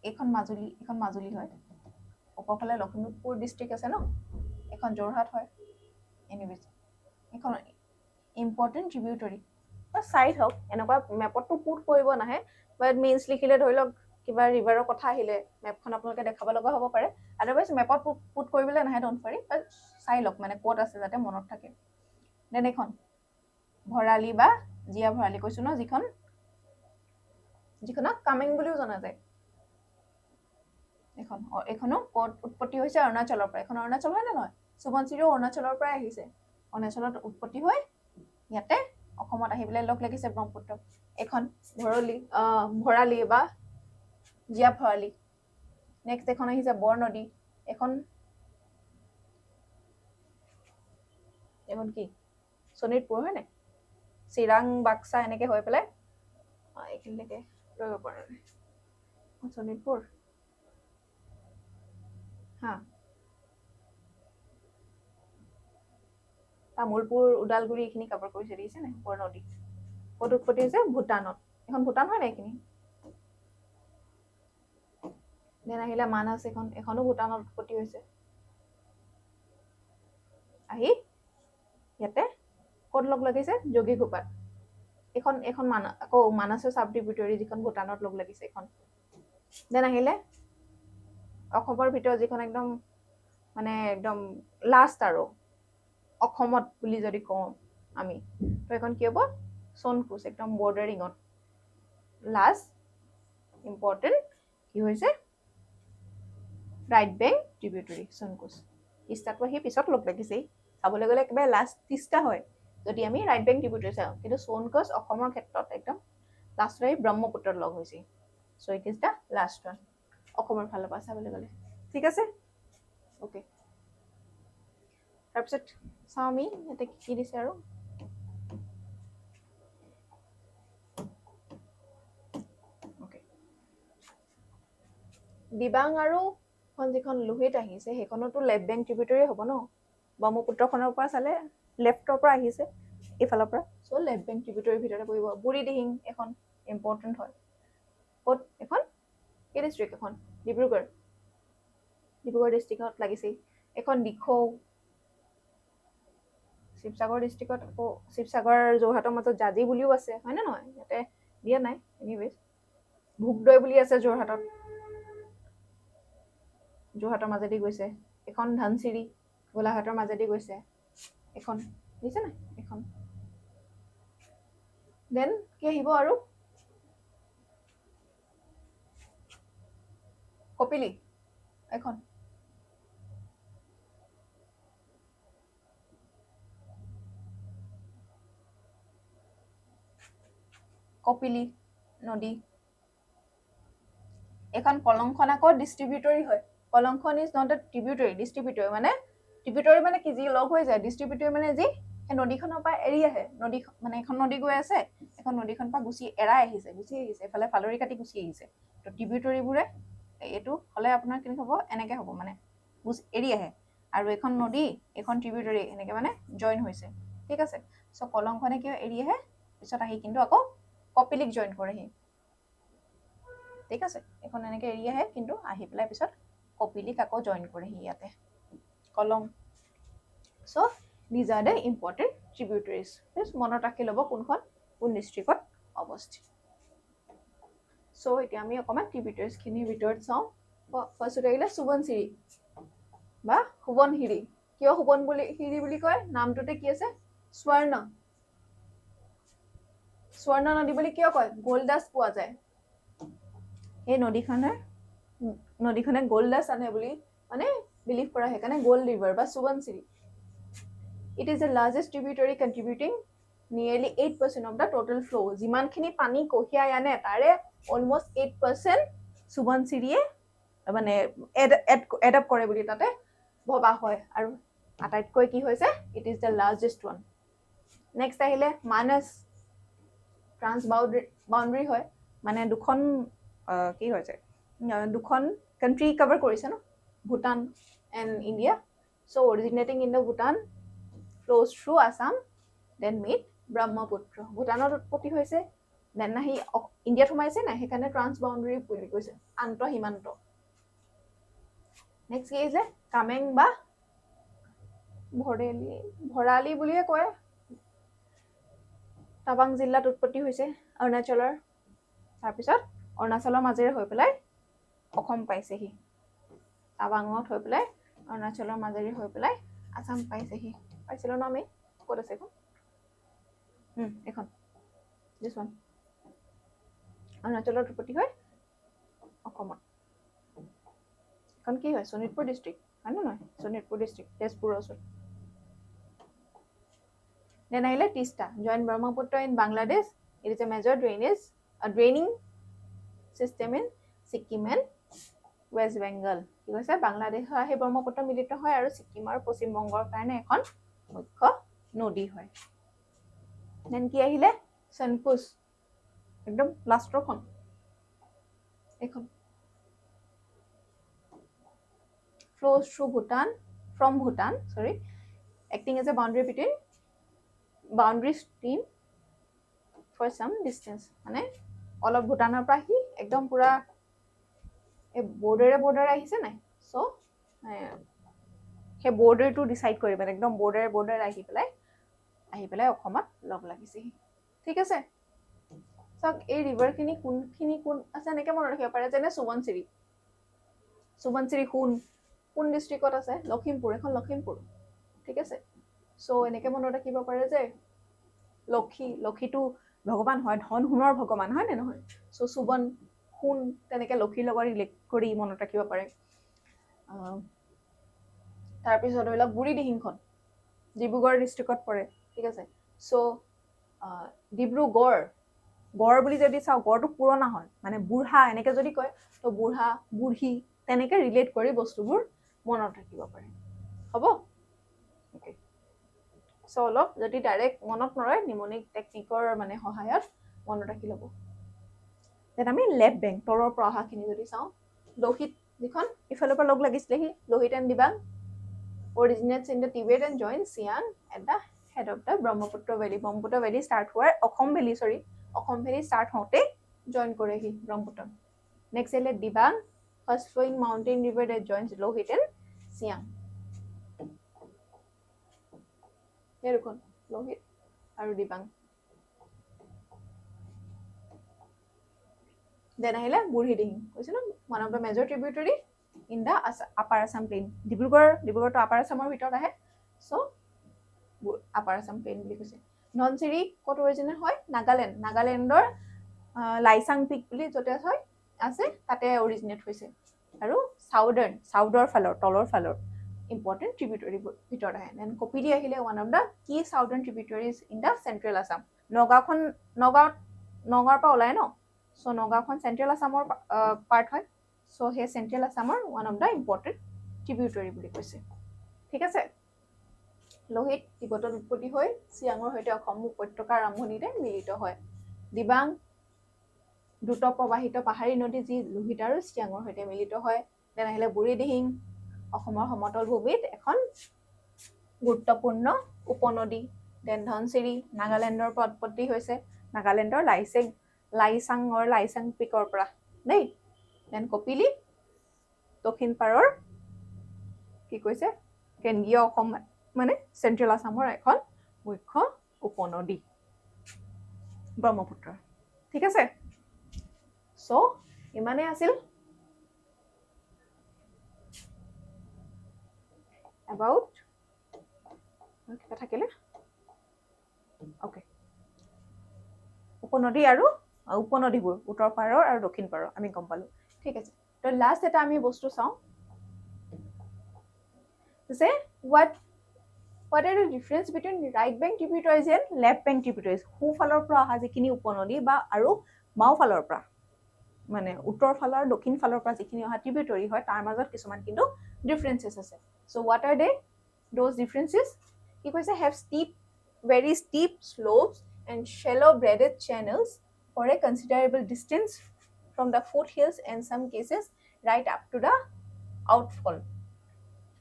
এইখন মাজুলী হয় ওপৰফালে লখিমপুৰ ডিষ্ট্ৰিক্ট আছে ন এখন যোৰহাট হয় এনিৱেজ এখন ইম্পৰ্টেণ্ট ট্ৰিবিউটৰী বা চাইট হওক এনেকুৱা মেপতটো পুট কৰিব নাহে বাট মিনছ লিখিলে ধৰি লওক কিবা ৰিভাৰৰ কথা আহিলে মেপখন আপোনালোকে দেখাব লগা হ'ব পাৰে আদাৰৱাইজ মেপত পুট কৰিবলৈ নাহে ডণ্ট ৱাৰি বাট চাই লওক মানে ক'ত আছে যাতে মনত থাকে দেন এখন ভৰালি বা জীয়া ভৰালি কৈছোঁ ন যিখনক কামেং বুলিও জনা যায় এইখনো ক'ত উৎপত্তি হৈছে অৰুণাচলৰ পৰা এখন অৰুণাচল হয় নে নহয় সুবনচিৰিও অৰুণাচলৰ পৰাই আহিছে অৰুণাচলত উৎপত্তি হৈ ইয়াতে অসমত আহি পেলাই লগ লাগিছে ব্ৰহ্মপুত্ৰ এখন ভৰালি বা জীয়া ভৰালি নেক্সট এখন আহিছে বৰনদী এখন কি শোণিতপুৰ হয়নে চিৰাং বাক্সা এনেকৈ হৈ পেলাই এইখিনিলৈকে ৰ'ব পৰা নাই শোণিতপুৰ তামোলপুৰ ওদালগুৰি এইখিনি কভাৰ কৰিছে দেখিছে নাই বৰনদী ক'ত উৎপত্তি হৈছে ভূটানত এখন ভূটান হয় নাই এইখিনি দেন আহিলে মানস এখনো ভূটানত উৎপত্তি হৈছে আহি ইয়াতে ক'ত লগ লাগিছে যোগীঘোপাত এখন আকৌ মানসৰ চাব ট্ৰিবিউটৰী যিখন ভূটানত লগ লাগিছে এখন দেন আহিলে অসমৰ ভিতৰত যিখন একদম লাষ্ট আৰু অসমত বুলি যদি কওঁ আমি তো এখন কি হ'ব সোণকোচ একদম বৰ্ডাৰিঙত লাষ্ট ইম্পৰ্টেণ্ট কি হৈছে ৰাইট বেংক ট্ৰিবিউটৰী সোণকোচ তিষ্টাটো আহি পিছত লগ লাগিছেই চাবলৈ গ'লে একেবাৰে লাষ্ট তিষ্টা হয় যদি আমি ৰাইট বেংক ট্ৰিবিউটৰী চাওঁ কিন্তু সোণকোচ অসমৰ ক্ষেত্ৰত একদম লাষ্টত আহি ব্ৰহ্মপুত্ৰত লগ হৈছে so' it is the last one অসমৰ ফালৰ পৰা চাবলৈ গ'লে ঠিক আছে অ'কে তাৰপিছত চাওঁ আমি ইয়াতে কি দিছে আৰু দিবাং আৰু যিখন লোহিত আহিছে সেইখনতো লেফ্ট বেংক ট্ৰিবিউটৰী হ'ব ন ব্ৰহ্মপুত্ৰখনৰ পৰা চালে লেফ্টৰ পৰা আহিছে এইফালৰ পৰা চ' লেফ্ট বেংক ট্ৰিবিউটৰীৰ ভিতৰতে পৰিব বুঢ়ীদিহিং এখন ইম্পৰ্টেণ্ট হয় ক'ত এখন কি ডিষ্ট্ৰিক্ট এখন ডিব্ৰুগড় ডিষ্ট্ৰিক্টত লাগিছে এখন দিখৌ শিৱসাগৰ ডিষ্ট্ৰিক্টত আকৌ শিৱসাগৰ যোৰহাটৰ মাজত জাজি বুলিও আছে হয়নে নহয় ইয়াতে দিয়া নাই এনিৱেজ ভোগদৈ বুলি আছে যোৰহাটৰ মাজেদি গৈছে এখন ধানচিৰি গোলাঘাটৰ মাজেদি গৈছে এখন দিছে নাই এখন দেন কি আহিব আৰু কপিলি এখন কপিলি নদী এখন কলংখন আকৌ ডিষ্ট্ৰিবিউটৰী হয় কলংখন ইজ নট এ ট্ৰিবিউটৰী ডিষ্ট্ৰিবিউটৰী মানে কি যি লগ হৈ যায় ডিষ্ট্ৰিবিউটৰী মানে যি সেই নদীখনৰ পৰা এৰি আহে নদী মানে এখন নদী গৈ আছে এখন নদীখন পৰা গুচি আহিছে এফালে ফালৰি কাটি গুচি আহিছে তো ট্ৰিবিউটৰীবোৰে এইটো হ'লে আপোনাৰ কেনেকৈ হ'ব এনেকৈ হ'ব মানে এৰি আহে আৰু এখন নদী এখন ট্ৰিবিউটৰী এনেকৈ মানে জইন হৈছে ঠিক আছে চ' কলংখনে কিয় এৰি আহে পিছত আহি কিন্তু আকৌ কপিলিক জইন কৰেহি ঠিক আছে এখন এনেকৈ এৰি আহে কিন্তু আহি পেলাই পিছত কপিলিক আকৌ জইন কৰেহি ইয়াতে কলং চ' these are the important tributaries please মনত ৰাখি ল'ব কোনখন কোন ডিষ্ট্ৰিক্টত অৱস্থিত চ' এতিয়া আমি অকণমান ট্ৰিবিউটাৰিজখিনিৰ ভিতৰত চাওঁ ফাৰ্ষ্টত আহিলে সোৱণশিৰি বা সোৱণশিৰি কিয় সোৱণশিৰি বুলি কয় নামটোতে কি আছে স্বৰ্ণ নদী বুলি কিয় কয় গ'ল্ড ডাষ্ট পোৱা যায় এই নদীখনে গ'ল্ড ডাষ্ট আনে বুলি মানে বিলিভ কৰা সেইকাৰণে গ'ল্ড ৰিভাৰ বা Subansiri It is the largest tributary contributing nearly 8% of the total flow. যিমানখিনি পানী কঢ়িয়াই আনে তাৰে almost 8% সোৱণশিৰিয়ে মানে এড আপ কৰে বুলি তাতে ভবা হয় আৰু আটাইতকৈ কি হৈছে it is the largest one. Next আহিলে মানস ট্ৰান্স বাউণ্ডাৰী হয় মানে দুখন কি হৈছে দুখন কাণ্ট্ৰি কভাৰ কৰিছে ন Bhutan and India so originating in the Bhutan flows through Assam, then meet Brahmaputra ভূটানত উৎপত্তি হৈছে দেন আহি ইণ্ডিয়াত সোমাইছে না সেইকাৰণে ট্ৰান্স বাউণ্ডাৰী বুলি কৈছে আন্তঃসীমান্ত নেক্সট কি আছে কামেং বা ভৰালি বুলিয়ে কয় টাৱাং জিলাত উৎপত্তি হৈছে অৰুণাচলৰ তাৰপিছত অৰুণাচলৰ মাজেৰে হৈ পেলাই অসম পাইছেহি টাৱাঙত হৈ পেলাই অৰুণাচলৰ মাজেৰে হৈ পেলাই আসাম পাইছেহি পাইছিলো ন আমি ক'ত আছে এখন দিছ ওৱান অৰুণাচলৰ উৎপত্তি হয় অসমত এখন কি হয় শোণিতপুৰ ডিষ্ট্ৰিক্ট হয় নে নহয় শোণিতপুৰ ডিষ্ট্ৰিক্ট তেজপুৰৰ ওচৰত দেন আহিলে Teesta join Brahmaputra in Bangladesh it is a major draining system in Sikkim and West Bengal কি কৈছে বাংলাদেশৰ আহি ব্ৰহ্মপুত্ৰ মিলিত হয় আৰু ছিকিম আৰু পশ্চিম বংগৰ কাৰণে এখন মুখ্য নদী হয় দেন কি আহিলে সনকুচ একদম লাষ্টৰখন এখন flows through from Bhutan acting as a boundary stream for some distance মানে অলপ ভূটানৰ পৰা আহি একদম পুৰা এই বৰ্ডাৰে আহিছে নাই চ' সেই বৰ্ডাৰটো ডিচাইড কৰিব একদম বৰ্ডাৰে আহি পেলাই অসমত লগ লাগিছেহি ঠিক আছে চাওক এই ৰিভাৰখিনি কোন আছে এনেকৈ মনত ৰাখিব পাৰে যেনে সোৱণশিৰি কোন ডিষ্ট্ৰিক্টত আছে লখিমপুৰ এখন লখিমপুৰ ঠিক আছে চ' এনেকৈ মনত ৰাখিব পাৰে যে লক্ষীটো ভগৱান হয় ধন সোণৰ ভগৱান হয় নে নহয় চ' সোৱণ সোণ তেনেকৈ লক্ষীৰ লগত ৰিলেট কৰি মনত ৰাখিব পাৰে তাৰপিছত ধৰি লওক বুঢ়ীদিহিংখন ডিব্ৰুগড় ডিষ্ট্ৰিক্টত পৰে ঠিক আছে চ' গড় বুলি যদি চাওঁ গড়টো পুৰণা হয় মানে বুঢ়া এনেকৈ যদি কয় তো বুঢ়া বুঢ়ী তেনেকৈ ৰিলেট কৰি বস্তুবোৰ মনত ৰাখিব পাৰে হ'ব অ'কে চ' অলপ যদি ডাইৰেক্ট মনত নৰয় নিমনিক টেকনিকৰ মানে সহায়ত মনত ৰাখি ল'ব দেন আমি লেফ্ট বেংক তলৰ পৰা অহাখিনি যদি চাওঁ লোহিত যিখন ইফালৰ পৰা লগ লাগিছিলেহি Lohit and Dibang originates in the Tibet and joins Siang at the head of the Brahmaputra Valley. Brahmaputra Valley start हुआ Okhom Valley start होते join करेगी Brahmaputra. Next है Dibang, first flowing mountain river that joins Lohit and Siang. ये रुको Lohit और Dibang. Then আহিলে Burhiding. কৈছিলো one of the major tributary in the Upper Assam plain. Dibrugarh to Upper Assam ভিতৰত আহে. So Upper Assam plain বুলি কৈছে. ধনচিৰি ক'ত অৰিজিনেট হয় নাগালেণ্ডৰ লাইচাং পিক বুলি য'তে হয় আছে তাতে অৰিজিনেট হৈছে আৰু সাউথৰ ফালৰ তলৰ ফালৰ ইম্পৰ্টেণ্ট ট্ৰিবিউটৰী ভিতৰত আহে দেন কপিলি আহিলে ওৱান অফ দ্য কি সাউথাৰ্ণ ট্ৰিবিউটৰীজ ইন দ্য চেন্ট্ৰেল আছাম নগাঁৱৰ পৰা ওলাই ন চ' নগাঁওখন চেন্ট্ৰেল আছামৰ পাৰ্ট হয় চ' সেই চেন্ট্ৰেল আছামৰ one of the important tributary বুলি কৈছে ঠিক আছে লোহিত তিব্বতত উৎপত্তি হৈ চিয়াঙৰ সৈতে অসম উপত্যকাৰ আৰম্ভণিতে মিলিত হয় দিবাং দ্ৰুত প্ৰবাহিত পাহাৰী নদী যি লোহিত আৰু চিয়াঙৰ সৈতে মিলিত হয় দেন আহিলে বুঢ়ীদিহিং অসমৰ সমতল ভূমিত এখন গুৰুত্বপূৰ্ণ উপনদী দেন ধনচিৰি নাগালেণ্ডৰ পৰা উৎপত্তি হৈছে নাগালেণ্ডৰ লাইচাং পিকৰ পৰা দেই দেন কপিলি দক্ষিণ পাৰৰ কি কৈছে কেন্দ্ৰীয় অসম মানে চেন্ট্ৰেল আছামৰ এখন মুখ্য উপনদী ব্ৰহ্মপুত্ৰ ঠিক আছে চ' ইমানে আছিল about কিবা থাকিলে ওকে উপনদী আৰু উপনদীবোৰ উত্তৰ পাৰৰ আৰু দক্ষিণ পাৰৰ আমি গম পালো ঠিক আছে তো লাষ্ট এটা আমি বস্তু চাওঁ যে what are the difference between right bank tributaries and left bank tributaries সোঁফালৰ পৰা অহা যিখিনি উপনদী বা আৰু বাওঁফালৰ পৰা মানে উত্তৰ ফালৰ দক্ষিণ ফালৰ পৰা যিখিনি অহা ট্ৰিবিউটৰী হয় তাৰ মাজত কিছুমান কিন্তু ডিফাৰেন্সেস আছে so what are they those differences কি কৈছে have very steep slopes and shallow braided channels for a considerable distance from the foothills and some cases right up to the outfall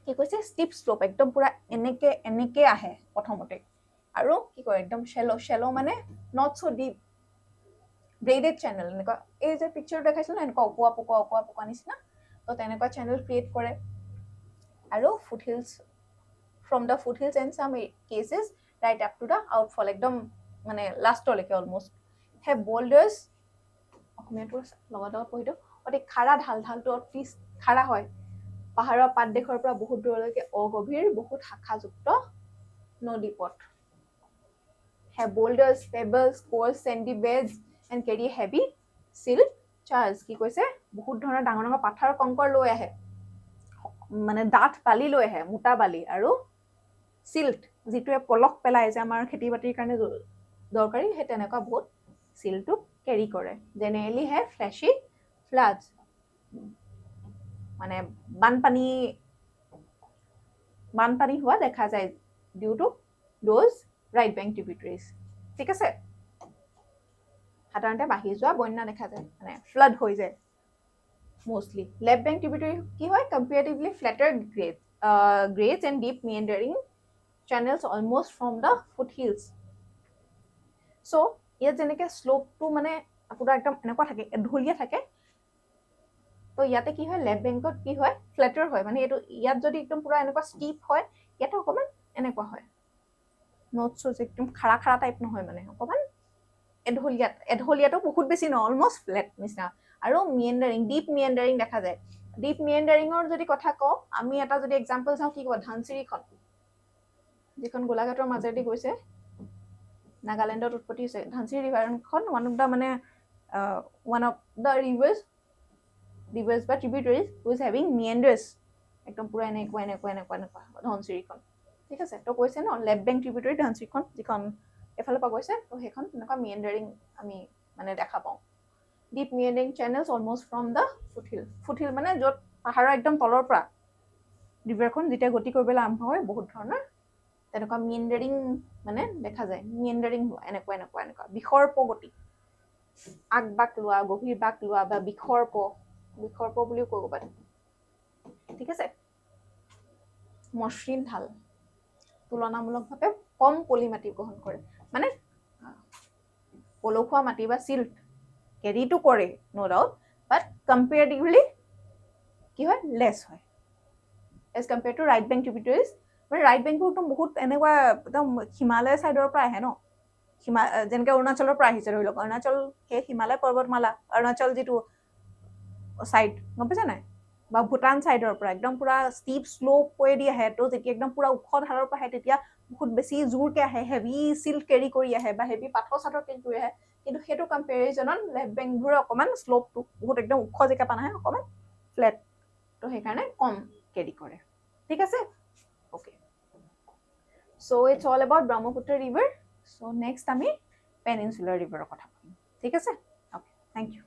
কি কৈছে steep slope একদম পুৰা এনেকে আহে প্ৰথমতে আৰু কি কয় একদম shallow মানে not so deep braided channel এনেকুৱা এই যে পিকচাৰ দেখাইছিল না এনেকুৱা অকোৱা নিচিনা তো তেনেকুৱা চেনেল ক্ৰিয়েট কৰে আৰু foothills from the foothills and some cases right up to the outfall একদম মানে লাষ্টলৈকে অলমোস্ট have boulders অসমীয়াটো লগত পঢ়িটো অতি খাৰা ঢালটো অতি খাৰা হয় পাহাৰৰ পাতদেশৰ পৰা বহুত দূৰলৈকে অগভীৰ বহুত শাখাযুক্ত নদীপথ have boulders pebbles coarse sandy beds and carry heavy silt charge কি কৈছে বহুত ধৰণৰ ডাঙৰ পাথৰ কংকৰ লৈ আহে মানে ডাঠ বালি লৈ আহে মোটা বালি আৰু সিল্ট যিটোৱে পলক পেলাই যে আমাৰ খেতি বাতিৰ কাৰণে দৰকাৰী হে তেনেকুৱা বহুত সিলটো কেৰি কৰে জেনেৰেলি হে ফ্লেশি ফ্লাডস মানে বানপানী হোৱা দেখা যায় due to those right bank tributaries ঠিক আছে সাধাৰণতে বাঢ়ি যোৱা বন্যা দেখা যায় মানে ফ্লাড হৈ যায় mostly left bank tributary কি হয় comparatively flatter grades and deep meandering channels almost from the foothills so ইয়াত যেনেকে স্লোপটো মানে পুৰা একদম এনেকুৱা থাকে ঢুলীয়া থাকে তো ইয়াতে কি হয় লেফট বেংকত কি হয় ফ্ল্যাটাৰ হয় মানে এটো ইয়াত যদি একদম পুৰা এনেকুৱা স্টিপ হয় ইয়াতে অকমান এনেকুৱা হয় নট সো একদম খাৰা টাইপ নহয় মানে অকমান এঢলিয়াটো বহুত বেছি নহয় অলমোস্ট ফ্ল্যাট নিচিনা আৰু ডিপ মিয়েন্ডাৰিং দেখা যায় ডিপ মিয়েন্ডাৰিঙৰ যদি কথা কওঁ আমি এটা যদি এক্সাম্পল চাওঁ কি ক'ব ধানচিৰিখন যিখন গোলাঘাটৰ মাজেদি গৈছে নাগালেণ্ডত উৎপত্তি হৈছে ধানচিৰি ৰিভাৰখন ওৱান অফ দ্য ৰিভাৰ্ছ বা ট্ৰিবিউটাৰিজ হুইজ হেভিং মিয়েন্ডাৰ্ছ একদম পুৰা এনেকুৱা ধানচিৰিখন ঠিক আছে তো কৈছে ন লেফট বেংক ট্ৰিবিউটাৰি ধানচিৰিখন যিখন এফালৰ পৰা গৈছে তো সেইখন এনেকুৱা মিয়েন্ডাৰিং আমি মানে দেখা পাওঁ deep meandering channels almost from the foothill মানে য'ত পাহাৰৰ একদম তলৰ পৰা ৰিভাৰখন যেতিয়া গতি কৰিবলৈ আৰম্ভ হয় বহুত ধৰণৰ তেনেকুৱা মিয়েন্ডাৰিং মানে দেখা যায় মিয়েন্ডাৰিং এনেকুৱা বিখৰ্প গতি আগবাক লোৱা গভীৰ বাক লোৱা বা বিখৰ্প বুলিও ক'ব পাৰি ঠিক আছে মসৃণ ঢাল তুলনামূলকভাৱে কম পলি মাটি গ্ৰহণ কৰে মানে পলসুৱা মাটি বা চিল্ট কেৰিটো কৰে নো ডাউট বাট কম্পেয়াৰিটিভলি কি হয় লেছ হয় as compare to right bank tributaries মানে ৰাইট বেংকবোৰতো বহুত এনেকুৱা একদম হিমালয় ছাইডৰ পৰা আহে ন যেনেকৈ অৰুণাচলৰ পৰা আহিছে ধৰি লওক অৰুণাচল সেই হিমালয় পৰ্বতমালা অৰুণাচল যিটো ছাইড গম পাইছে নাই বা ভূটান ছাইডৰ পৰা একদম পুৰা ষ্টিপ শ্লোপ দি আহে তো যেতিয়া একদম পুৰা ওখ ঢালৰ পৰা আহে তেতিয়া বহুত বেছি জোৰকৈ আহে হেভি চিল্ক কেৰি কৰি আহে বা হেভি পাথৰ চাথৰ কেৰি কৰি আহে কিন্তু সেইটো কম্পেৰিজনত লেফ্ট বেংকবোৰে অকণমান শ্লোপটো বহুত একদম ওখ জেগা পানাহে অকণমান ফ্লেট তো সেইকাৰণে কম কেৰি কৰে ঠিক আছে okay so' it's all about Brahmaputra river so' next আমি পেনিনচুলাৰ ৰিভাৰৰ কথা পাতিম ঠিক আছে অ'কে থেংক ইউ